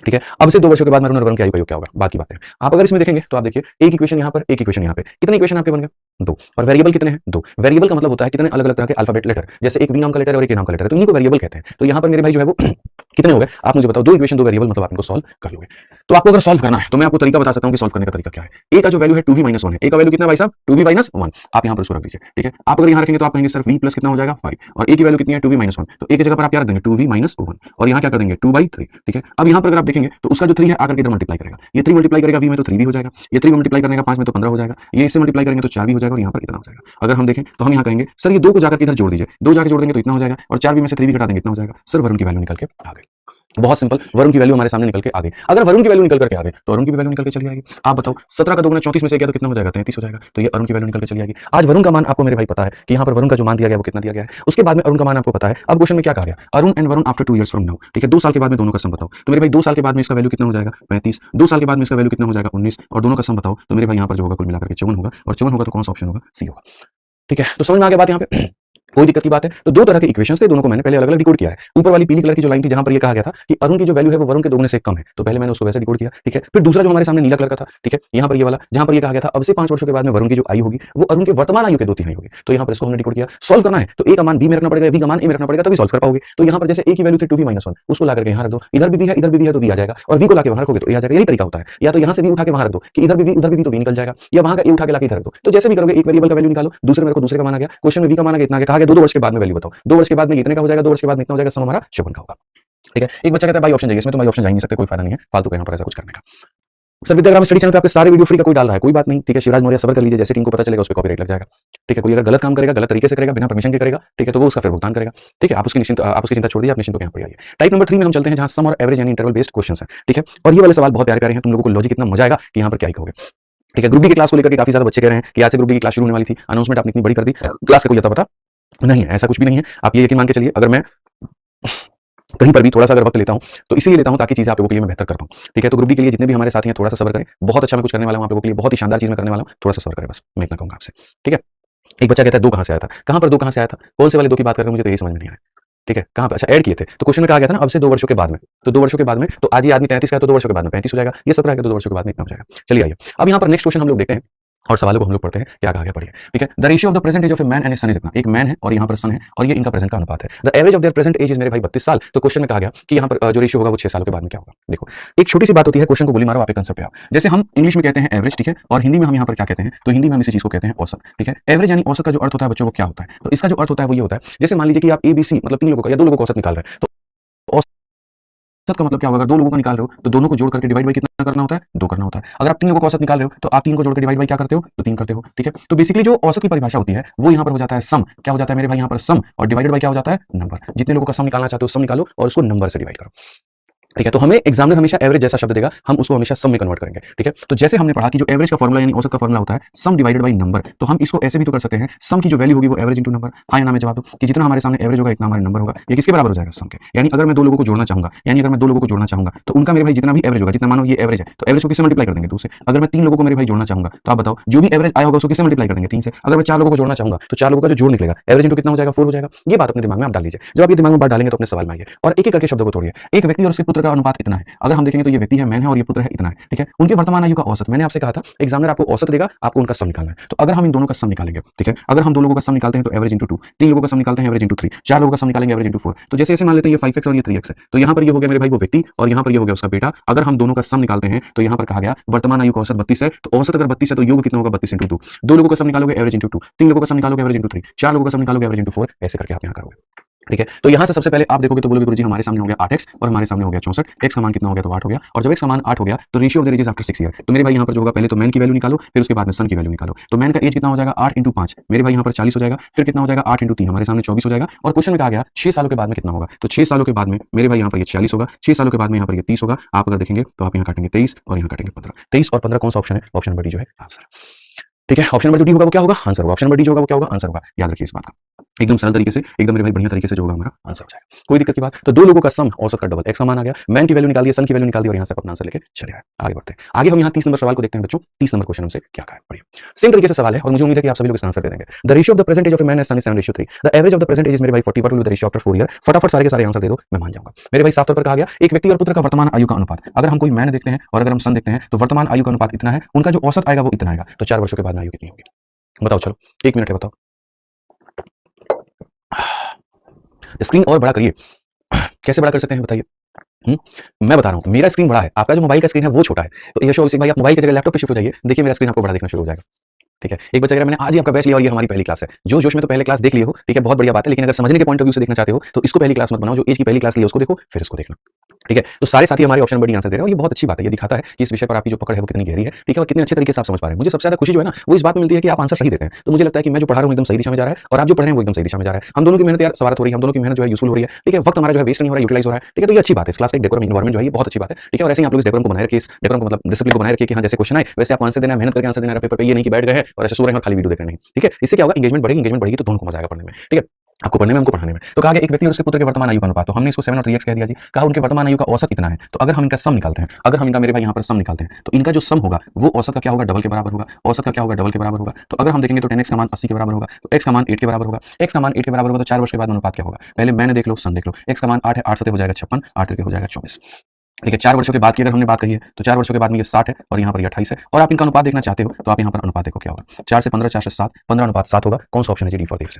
ठीक है? अब से 2 वर्षों के बाद अरुण और वरुण की आयु का योग क्या होगा? बाकी बातें आप अगर इसमें देखेंगे तो आप देखिए एक इक्वेशन यहाँ पर, एक इक्वेशन यहाँ पे, कितने इक्वेशन आपके बन गए? 2, और वेरिएबल कितने हैं? 2। वेरिएबल का मतलब होता है कितने अलग अलग तरह के अल्फाबेट लेटर, जैसे एक वी नाम का लेटर और एक ए नाम का लेटर है, तो इन्हीं को वेरिएबल कहते हैं। तो यहाँ पर मेरे भाई जो है वो कितने हो गए आप मुझे बताओ? 2 इक्वेशन 2 वेरिएबल, मतलब आप इनको सॉल्व कर लोगे। तो आपको अगर सॉल्व करना है तो मैं आपको तरीका बता सकता हूं कि सॉल्व करने का तरीका क्या है। ए का जो वैल्यू है 2v - 1 है, ए का वैल्यू कितना है भाई साहब? 2v - 1, आप यहाँ पर उसको रख दीजिए, ठीक है? आप अगर यहाँ रखेंगे तो आप कहेंगे सर v प्लस कितना हो जाएगा 5, और ए की वैल्यू कितनी है 2v - 1, तो ए की जगह पर आप क्या रख देंगे 2v - 1, और यहाँ क्या कर देंगे 2/3, ठीक है? अब यहाँ पर अगर आप देखेंगे तो उसका जो 3 है आकर के इधर मल्टीप्लाई करेगा, ये 3 मल्टीप्लाई करेगा v में तो 3 भी हो जाएगा, ये 3 मल्टीप्लाई करने का 5 में तो 15 हो जाएगा, ये इससे मल्टीप्लाई करेंगे तो 4 भी हो जाएगा, और यहाँ पर इतना हो जाएगा। अगर हम देखें तो हम यहाँ कहेंगे सर ये 2 को जाकर इधर जोड़ दीजिए, 2 जाकर जोड़ देंगे तो इतना हो जाएगा, और 4v में से 3 भी घटा देंगे इतना हो जाएगा। सर वरुण की वैल्यू निकल के आ गई। बहुत सिंपल, वरुण की वैल्यू हमारे सामने निकल के आ गई। अगर वरुण की वैल्यू निकल करके आ गई तो अरुण की भी वैल्यू निकल के चली आएगी। आप बताओ 17 का 2 गुना 34 में से गया तो कितना हो जाएगा? 33 हो जाएगा। तो ये अरुण की वैल्यू निकल के चली आएगी। आज वरुण का मान आपको मेरे भाई पता है कि यहाँ पर वरुण का जो मान दिया गया वो कितना दिया गया है। उसके बाद में अरुण का मान आपको पता है। अब क्वेश्चन में क्या कहा गया? Arun and Varun after 2 years from now, ठीक है, 2 साल के बाद में दोनों का सम बताओ। तो मेरे भाई 2 साल के बाद में इसका वैल्यू कितना हो जाएगा? 35। 2 साल के बाद में इसका वैल्यू कितना हो जाएगा? 19। और दोनों का सम बताओ। तो मेरे भाई यहाँ पर जो होगा कुल मिलाकर के 54 होगा। और 54 होगा तो कौन सा ऑप्शन होगा? सी होगा। ठीक है, तो समझ में आ गया बात यहाँ पे? कोई दिक्कत की बात है? तो दो तरह के इक्वेशंस थे, दोनों को मैंने पहले अलग-अलग डिकोड किया है। ऊपर वाली पीली कलर की जो लाइन थी जहां पर ये कहा गया था कि अरुण की जो वैल्यू है वो वरुण के दोगुने से कम है, तो पहले मैंने उसको वैसे डिकोड किया, ठीक है। फिर दूसरा जो हमारे सामने नीला कलर का था, ठीक है, यहां पर ये वाला जहां पर ये कहा गया था अब से 5 वर्षों के बाद में वरुण की जो आयु होगी वो अरुण के वर्तमान आयु के 2 तिहाई होगी। तो यहां पर इसको हमने डिकोड किया। सॉल्व करना है तो ए का मान बी में रखना पड़ेगा, बी का मान ए में रखना पड़ेगा तभी सॉल्व कर पाओगे। तो यहां पर जैसे ए की वैल्यू थी 2v - 1, उसको लाकर के यहां रख दो। इधर भी v है, इधर भी v है तो v आ जाएगा, और v को लाके वहां रखोगे तो ए आ जाएगा। यही तरीका होता है। या तो यहां से v उठा के वहां रख दो कि इधर भी v उधर भी v तो v निकल जाएगा, या वहां का ए उठा के लाके इधर रख दो। तो जैसे भी करोगे एक वेरिएबल का वैल्यू निकालो, दूसरे में रखो, दूसरे का मान आ गया। क्वेश्चन में v का मान आ गया इतना, कहा गया 2 वर्ष के बाद में वैल्यू बताओ। 2 वर्ष के बाद में इतने का हो जाएगा, 2 वर्ष के बाद में इतना हो जाएगा, सम हमारा 54 का होगा। ठीक है, एक बच्चा कहता है भाई ऑप्शन चाहिए, इसमें तो भाई ऑप्शन जा ही नहीं सकते, कोई फायदा नहीं है फालतू का यहाँ पर ऐसा कुछ करने का। सर विद्याग्राम स्टडी चैनल पे आपके सारे वीडियो फ्री का कोई डाल रहा है, कोई बात नहीं, ठीक है। शिवराज मौर्य सबर कर लीजिए, जैसे टीम को पता चलेगा उस पे कॉपीराइट लग जाएगा, ठीक है। कोई अगर गलत काम करेगा, गलत तरीके से करेगा, बिना परमिशन के करेगा, ठीक है, तो वो उसका फिर भुगतान करेगा, ठीक है। आप उसकी चिंता छोड़ दीजिए, आप निश्चिंत होकर यहाँ पर आइए। टाइप नंबर 3 में हम चलते हैं जहां सम और एवरेज यानी इंटरवल बेस्ड क्वेश्चंस हैं, ठीक है। और ये वाले सवाल बहुत प्यारे प्यारे हैं, तुम लोगों को लॉजिक इतना मजा आएगा कि यहाँ पर क्या ही कहोगे, ठीक है। ग्रुप डी की क्लास को लेकर के काफी ज्यादा बच्चे कह रहे हैं कि आज से ग्रुप डी की क्लास शुरू होने वाली थी, अनाउंसमेंट आपने इतनी बड़ी कर दी, क्लास का कोई अता पता नहीं है, ऐसा कुछ भी नहीं है। आप ये यकीन मान के चलिए, अगर मैं कहीं पर भी थोड़ा सा अगर वक्त लेता हूं तो इसीलिए लेता हूं ताकि चीजें आप लोगों के लिए मैं बेहतर कर पाऊं, ठीक है। तो ग्रुप डी के लिए जितने भी हमारे साथी हैं थोड़ा सा सब्र करें, बहुत अच्छा मैं कुछ करने वाला हूं आप लोगों के लिए, बहुत ही शानदार चीज मैं करने वाला हूं, थोड़ा सा सब्र करें बस, मैं इतना कहूंगा आपसे, ठीक है। एक बच्चा कहता है 2 कहां से आया था? कहां पर 2 कहां से आया था? कौन से वाले 2 की बात कर रहे हैं, मुझे तो यही समझ में नहीं आ रहा है, ठीक है। कहां पर? अच्छा ऐड किए थे, तो क्वेश्चन में कहा गया था ना अब से 2 वर्षों के बाद में, तो 2 वर्षों के बाद में, तो आज ये आदमी 33 का है तो 2 वर्षों के बाद में 35 हो जाएगा, ये 17 है तो 2 वर्षों के बाद में इतना हो जाएगा। चलिए आइए अब यहाँ पर नेक्स्ट क्वेश्चन हम लोग देखते हैं और सवालों को हम लोग पढ़ते हैं, क्या कहा गया पढ़िए, ठीक है। The ratio of the present age of a man and his son is इतना, एक मैन है और यहाँ पर सन है और ये इनका प्रेजेंट का अनुपात है। The average of their present age is मेरे भाई 32 साल। तो क्वेश्चन में कहा गया कि यहाँ पर जो रेशियो होगा वो 6 सालों के बाद में क्या होगा। देखो एक छोटी सी बात होती है, क्वेश्चन को गोली मारो, आप एक कंसेप्ट पे आओ। जैसे हम इंग्लिश में कहते हैं एवरेज, ठीक है, और हिंदी में हम यहाँ पर क्या कहते हैं, तो हिंदी में हम इसी चीज को कहते हैं औसत, ठीक है। एवरेज यानी औसत का जो अर्थ होता है बच्चों वो क्या होता है, तो इसका जो अर्थ होता है वो ये होता है, जैसे मान लीजिए कि आप ABC मतलब 3 लोगों का या 2 लोगों का औसत निकाल रहे हैं, तो औसत का मतलब क्या होगा, अगर 2 लोगों का निकाल रहे हो तो दोनों को जोड़ करके डिवाइड बाई कितना करना होता है, 2 करना होता है। अगर आप 3 लोगों का औसत निकाल रहे हो तो आप 3 को जोड़ कर डिवाइड बाई क्या करते हो, तो 3 करते हो, ठीक है। तो बेसिकली जो औसत की परिभाषा होती है वो यहाँ पर हो जाता है सम, क्या हो जाता है मेरे भाई यहाँ पर सम, और डिवाइडेड बाई क्या हो जाता है, नंबर। जितने लोगों का सम निकालना चाहते हो सम निकालो और उसको नंबर से डिवाइड करो, ठीक है। तो हमें एग्जामिनर हमेशा एवरेज जैसा शब्द देगा, हम उसको हमेशा सम में कन्वर्ट करेंगे, ठीक है। तो जैसे हमने पढ़ा कि जो एवरेज का फॉर्मूला यानी औसत का फॉर्मूला होता है सम डिवाइडेड बाय नंबर, तो हम इसको ऐसे भी तो कर सकते हैं, सम की जो वैल्यू होगी वो एवरेज इनटू नंबर। हाँ या ना में जवाब दो कि जितना हमारे सामने एवरेज होगा इतना हमारा नंबर होगा, ये किसके बराबर हो जाएगा, सम के। यानी अगर मैं 2 लोगों को जोड़ना चाहूंगा, यानी अगर मैं 2 लोगों को जोड़ना चाहूंगा तो उनका मेरे भाई जितना भी एवरेज होगा, जितना मानो ये एवरेज है तो एवरेज को किससे मल्टीप्लाई कर देंगे, 2 से। अगर मैं 3 लोगों को मेरे भाई जोड़ना चाहूंगा तो आप बताओ जो भी एवरेज आया होगा उसको किससे मल्टीप्लाई कर देंगे, 3 से। अगर मैं 4 लोगों को जोड़ना चाहूंगा तो 4 लोगों का जो जोड़ निकलेगा एवरेज इनटू कितना हो जाएगा, 4 हो जाएगा। ये बात अपने दिमाग में आप डाल लीजिए। जब आप ये दिमाग में बात डालेंगे तो अपने सवाल में आइए और एक एक करके शब्दों को तोड़िए। एक व्यक्ति और उसके पुत्र का अनुपात इतना है, अगर हम देखेंगे तो ये व्यक्ति है मैन है और ये पुत्र है इतना है, ठीक है। उनके वर्तमान आयु का औसत, मैंने आपसे कहा था एग्जामिनर आपको औसत देगा, आपको उनका सम निकालना है। तो अगर हम इन दोनों का सम निकालेंगे, ठीक है, अगर हम 2 लोगों का सम निकालते हैं तो एवरेज इनटू 2, 3 लोगों का सम निकालते हैं एवरेज इनटू 3, 4 लोगों का सम निकालेंगे एवरेज इनटू 4। तो जैसे मान लेते हैं ये 5x और ये 3x है, तो यहाँ पर ये हो गया मेरे भाई वो व्यक्ति और यहाँ पर ये हो गया उसका बेटा। अगर हम दोनों का सम निकालते हैं तो यहाँ पर कहा गया वर्तमान आयु का औसत 32 है, तो औसत अगर 32 है तो योग कितना होगा, 32 इनटू 2। 2 लोगों का सम निकालोगे एवरेज इनटू 2, 3 लोगों का सम निकालोगे एवरेज इनटू 3, 4 लोगों का सम निकालोगे एवरेज इनटू 4, ऐसे करके आप यहाँ करोगे, ठीक है। तो यहां से सबसे पहले आप देखोगे तो बोलोगे गुरुजी हमारे सामने हो गया 8x और हमारे सामने हो गया 64, x का मान कितना हो गया, तो 8 हो गया। और जब x का मान 8 हो गया तो ratio of the age after 6 year, तो मेरे भाई यहां पर जो होगा पहले तो मैन की वैल्यू निकालो, फिर उसके बाद में सन की वैल्यू निकालो। तो मैन का एज कितना हो जाएगा, 8 × 5, मेरे भाई यहां पर 40 हो जाएगा। फिर कितना हो जाएगा, 8 × 3 हमारे सामने 24 हो जाएगा। और क्वेश्चन में कहा गया 6 सालों के बाद में कितना होगा, तो 6 सालों के बाद में मेरे भाई यहां पर ये 46 होगा, 6 सालों के बाद में यहां पर ये 30 होगा। आप अगर देखेंगे तो आप यहां काटेंगे 23 और यहां काटेंगे 15, 23 और 15 कौन सा ऑप्शन है, ऑप्शन नंबर डी जो है आंसर, ठीक है। ऑप्शन नंबर जो डी होगा वो क्या होगा, आंसर होगा। ऑप्शन नंबर डी जो होगा वो क्या होगा, आंसर होगा। याद रखिए इस बात का, एकदम सरल तरीके से, एकदम मेरे भाई बढ़िया तरीके से जो होगा हमारा आंसर हो जाएगा, कोई दिक्कत की बात। तो 2 लोगों का सम औसत का डबल, एक्स का मान आ गया, मैन की वैल्यू निकाल दी, सन की वैल्यू निकाल दी और यहां से अपना आंसर लेके चले आए। आगे बढ़ते हैं, आगे हम यहां 30 नंबर सवाल को देखते हैं बच्चों। 30 नंबर क्वेश्चन हमसे क्या कहा है, बढ़िया सेम तरीके से सवाल है और मुझे उम्मीद है कि आप सभी लोग इसका आंसर दे देंगे। The ratio of the present age of a man and son is 7:3, the average of the present age is मेरे भाई 40 द रेशियो आफ्टर 4 ईयर। फटाफट सारे के सारे आंसर दे दो, मैं मान जाऊंगा। मेरे भाई साफ तौर पर कहा गया एक व्यक्ति और पुत्र का वर्तमान आयु का अनुपात, अगर हम कोई मैन देखते हैं और अगर हम सन देखते हैं तो वर्तमान आयु का अनुपात इतना है, उनका जो औसत आएगा वो इतना आएगा। तो 4 वर्षों के बाद में आयु कितनी होगी, बताओ, चलो 1 मिनट है, बताओ। स्क्रीन और बड़ा करिए, कैसे बड़ा कर सकते हैं बताइए। मैं बता रहा हूं, मेरा स्क्रीन बड़ा है, आपका जो मोबाइल का स्क्रीन है वो छोटा है। तो यशो अभिषेक भाई आप मोबाइल की जगह लैपटॉप पे शिफ्ट हो जाइए, देखिए मेरा स्क्रीन आपको बड़ा दिखना शुरू हो जाएगा, ठीक है। एक बच्चा कह रहा है मैंने आज ही आपका बैच लिया और ये हमारी पहली क्लास है। जो जोश में तो पहले क्लास देख लिए हो, ठीक है, बहुत बढ़िया बात है, लेकिन अगर समझने के पॉइंट ऑफ व्यू से देखना चाहते हो तो इसको पहली क्लास मत बनाओ, जो एज की पहली क्लास ली है उसको देखो फिर इसको देखना, ठीक है, तो सारे साथी हमारे ऑप्शन बड़ी आंसर दे रहे हैं और ये बहुत अच्छी बात है। ये दिखाता है कि इस विषय पर आपकी जो पकड़ है वो कितनी गहरी है, ठीक है, और कितने अच्छे तरीके से आप समझ पा रहे हैं। मुझे सबसे ज्यादा खुशी जो है ना वो इस बात में मिलती है कि आप आंसर सही देते हैं। तो मुझे लगता है कि मैं जो पढ़ा रहा हूँ एकदम सही दिशा में जा रहा है और आप जो पढ़ रहे हैं वो एकदम सही दिशा में जा रहा है। हम दोनों की मेहनत यार सवारत हो रही है, हम दोनों की मेहनत जो है यूजफुल हो रही है, ठीक है, वक्त हमारा जो है वेस्ट नहीं हो रहा है, यूटिलाइज हो रहा है, ठीक है, तो ये अच्छी बात है। इस क्लास का एक डेकोरम एनवायरनमेंट जो है ये बहुत अच्छी बात है, ठीक है, और ऐसे ही आप लोग इस डेकोरम को बनाए रखिए, इस डेकोरम को मतलब डिसिप्लिन को बनाए रखिए कि हाँ जैसे क्वेश्चन आए वैसे आप आंसर देना है, मेहनत करके आंसर देना है पेपर पे, ये नहीं कि बैठ गए हैं और ऐसे सो रहे हैं और खाली वीडियो देख रहे हैं, ठीक है। इससे क्या होगा, एंगेजमेंट बढ़ेगी तो दोनों को मजा आएगा पढ़ने में, ठीक है, आपको पढ़ने में हमको पढ़ाने में। तो कहा गया एक व्यक्ति और उसके पुत्र के वर्तमान आयु का अनुपात, तो हमने इसको 7 और 3x कह दिया जी। कहा उनके वर्तमान आयु का औसत इतना है, तो अगर हम इनका सम निकालते हैं, अगर हम इनका मेरे भाई यहाँ पर सम निकालते हैं तो इनका जो सम होगा वो औसत का क्या होगा, डबल के बराबर होगा। औसत का क्या होगा, डबल के बराबर होगा। तो अगर हम देखेंगे तो 10x का मान 80 के बराबर होगा, तो x का मान 8 के बराबर होगा। x का मान 8 के बराबर होगा तो 4 वर्ष के बाद अनुपात क्या होगा, पहले मैंने देख लो, सन देख लो। x का मान 8 है, 8 से हो जाएगा 56, 8 से हो जाएगा 24, ठीक है। 4 वर्षों के बाद की अगर हमने बात कही है तो 4 वर्षों के बाद में ये 60 है और यहाँ पर ये 28 है, और आप इनका अनुपात देखना चाहते हो तो आप यहाँ पर अनुपात देखो क्या होगा, 4 से 15, 4 से 7, 15 अनुपात 7 होगा। कौन सा ऑप्शन है जी, डी फॉर देख,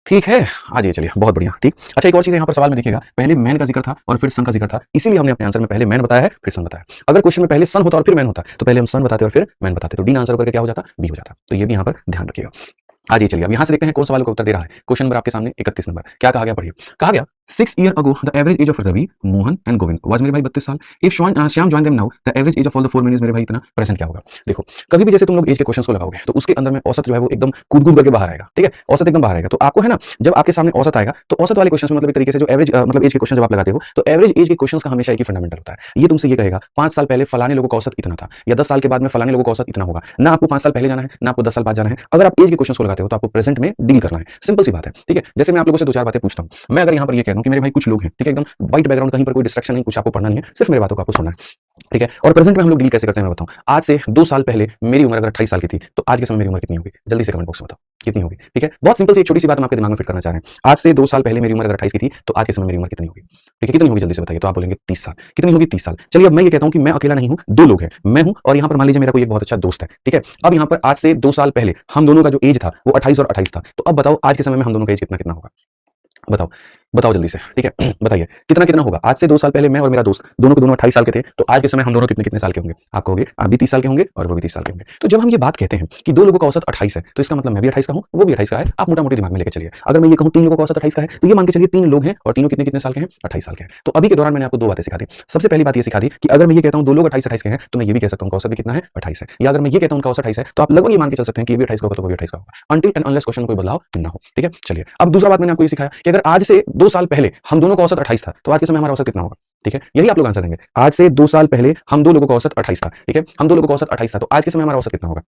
ठीक है। आज ये चलिए बहुत बढ़िया, ठीक। अच्छा एक और चीज यहाँ पर सवाल में देखिएगा, पहले मैन का जिक्र था और फिर सन का जिक्र था, इसीलिए हमने अपने आंसर में पहले मैन बताया है फिर सन बताया। अगर क्वेश्चन में पहले सन होता और फिर मैन होता तो पहले हम सन बताते और फिर मैन बताते, तो डी आंसर करके क्या हो जाता, बी हो जाता। तो ये भी यहाँ पर ध्यान रखिएगा। आज ये चलिए अब यहाँ से देखते हैं कौन सवाल का उत्तर दे रहा है। क्वेश्चन नंबर आपके सामने 31 नंबर क्या कहा गया, पढ़िए। कहा गया 6 years ago the average age of Ravi, Mohan and Govind was, मेरे भाई 32 साल। If Shyam join them now the average age of all the 4 men is, मेरे भाई इतना। प्रेजेंट क्या होगा, देखो कभी भी जैसे तुम लोग एज के क्वेश्चंस को लगाओगे तो उसके अंदर में औसत जो है वो एकदम कूद करके बाहर आएगा, ठीक है, औसत एकदम बाहर आएगा। तो आपको है ना जब आपके सामने औसत आएगा तो औसत वाले क्वेश्चंस में मतलब एक तरीके से जो एवरेज मतलब एज के क्वेश्चन जब आप लगाते हो तो एवरेज एज के क्वेश्चंस का हमेशा एक ही फंडामेंटल होता है। ये तुमसे ये कहेगा 5 साल पहले फलाने लोगों का औसत इतना था या 10 साल के बाद में फलाने लोगों का औसत इतना होगा। ना आपको 5 साल पहले जाना है ना आपको 10 साल बाद जाना है। अगर आप एज के क्वेश्चंस को लगाते हो तो आपको प्रेजेंट में डील करना है, सिंपल सी बात है, ठीक है। जैसे मैं आप लोगों से 2-4 बातें पूछता हूं, मैं अगर यहाँ पर ये कह दूं कि मेरे भाई कुछ लोग हैं, ठीक है, एकदम व्हाइट बैकग्राउंड, कहीं पर कोई डिस्ट्रैक्शन नहीं, कुछ आपको पढ़ना नहीं है, सिर्फ मेरी बातों को आपको सुनना है, ठीक है। और प्रेजेंट में हम लोग डील कैसे करते हैं मैं बताऊं। आज से 2 साल पहले मेरी उम्र अगर 28 साल की थी तो आज के समय मेरी उम्र कितनी होगी, जल्दी से कमेंट बॉक्स में बताओ कितनी होगी, ठीक है। बहुत सिंपल सी एक छोटी सी बात हम आपके दिमाग में फिट करना चाह रहे हैं। आज से 2 साल पहले मेरी उम्र अगर 28 की थी तो आज के समय मेरी उम्र कितनी होगी, ठीक है, कितनी होगी जल्दी से बताइए। तो आप बोलेंगे 30 साल, कितनी होगी 30 साल। चलिए अब मैं ये कहता हूं कि मैं अकेला नहीं हूं, 2 लोग हैं, मैं हूं और यहाँ पर मान लीजिए मेरा कोई एक बहुत अच्छा दोस्त है, ठीक है। अब यहाँ पर आज से 2 साल पहले हम दोनों का जो एज था वो 28 और 28 था। तो अब बताओ आज के समय में हम दोनों का एज कितना कितना होगा, बताओ बताओ जल्दी से, ठीक है, बताइए कितना कितना होगा। आज से 2 साल पहले मैं और मेरा दोस्त दोनों के दोनों 28 साल के थे, तो आज के समय हम दोनों कितने कितने साल के होंगे, आप कहोगे आप भी 30 साल के होंगे और वो भी 30 साल के होंगे। तो जब हम ये बात कहते हैं कि 2 लोगों का औसत 28 है तो इसका मतलब मैं भी 28 का हूं वो भी 28 का है। आप मोटा मोटी दिमाग में लेके चलिए। अगर मैं ये कहूं 3 लोगों का औसत 28 का है तो ये मान के चलिए 3 लोग हैं और तीनों कितने कितने साल के हैं, 28 साल के हैं। तो अभी के दौरान मैंने आपको 2 बातें सिखा दी। सबसे पहली बात ये सिखा दी कि अगर मैं ये कहता हूं 2 लोग 28 के हैं तो मैं ये भी कह सकता हूं उनका औसत भी कितना है, 28 है। या अगर मैं ये कहता हूं उनका औसत 28 है तो आप लगभग ये मान के चल सकते हैं कि ये भी 28 का होगा तो वो भी 28 का होगा, अनटिल एंड अनलेस क्वेश्चन में कोई बदलाव ना हो, ठीक है। चलिए अब दूसरा बात मैंने आपको ये सिखाया कि अगर आज से 2 साल पहले हम दोनों का औसत 28 था तो आज के समय हमारा औसत कितना होगा, ठीक है। यही आप लोग आंसर देंगे। आज से 2 साल पहले हम 2 लोगों का औसत 28 था, ठीक है, हम 2 लोगों का औसत 28 था, तो आज के समय हमारा औसत कितना होगा,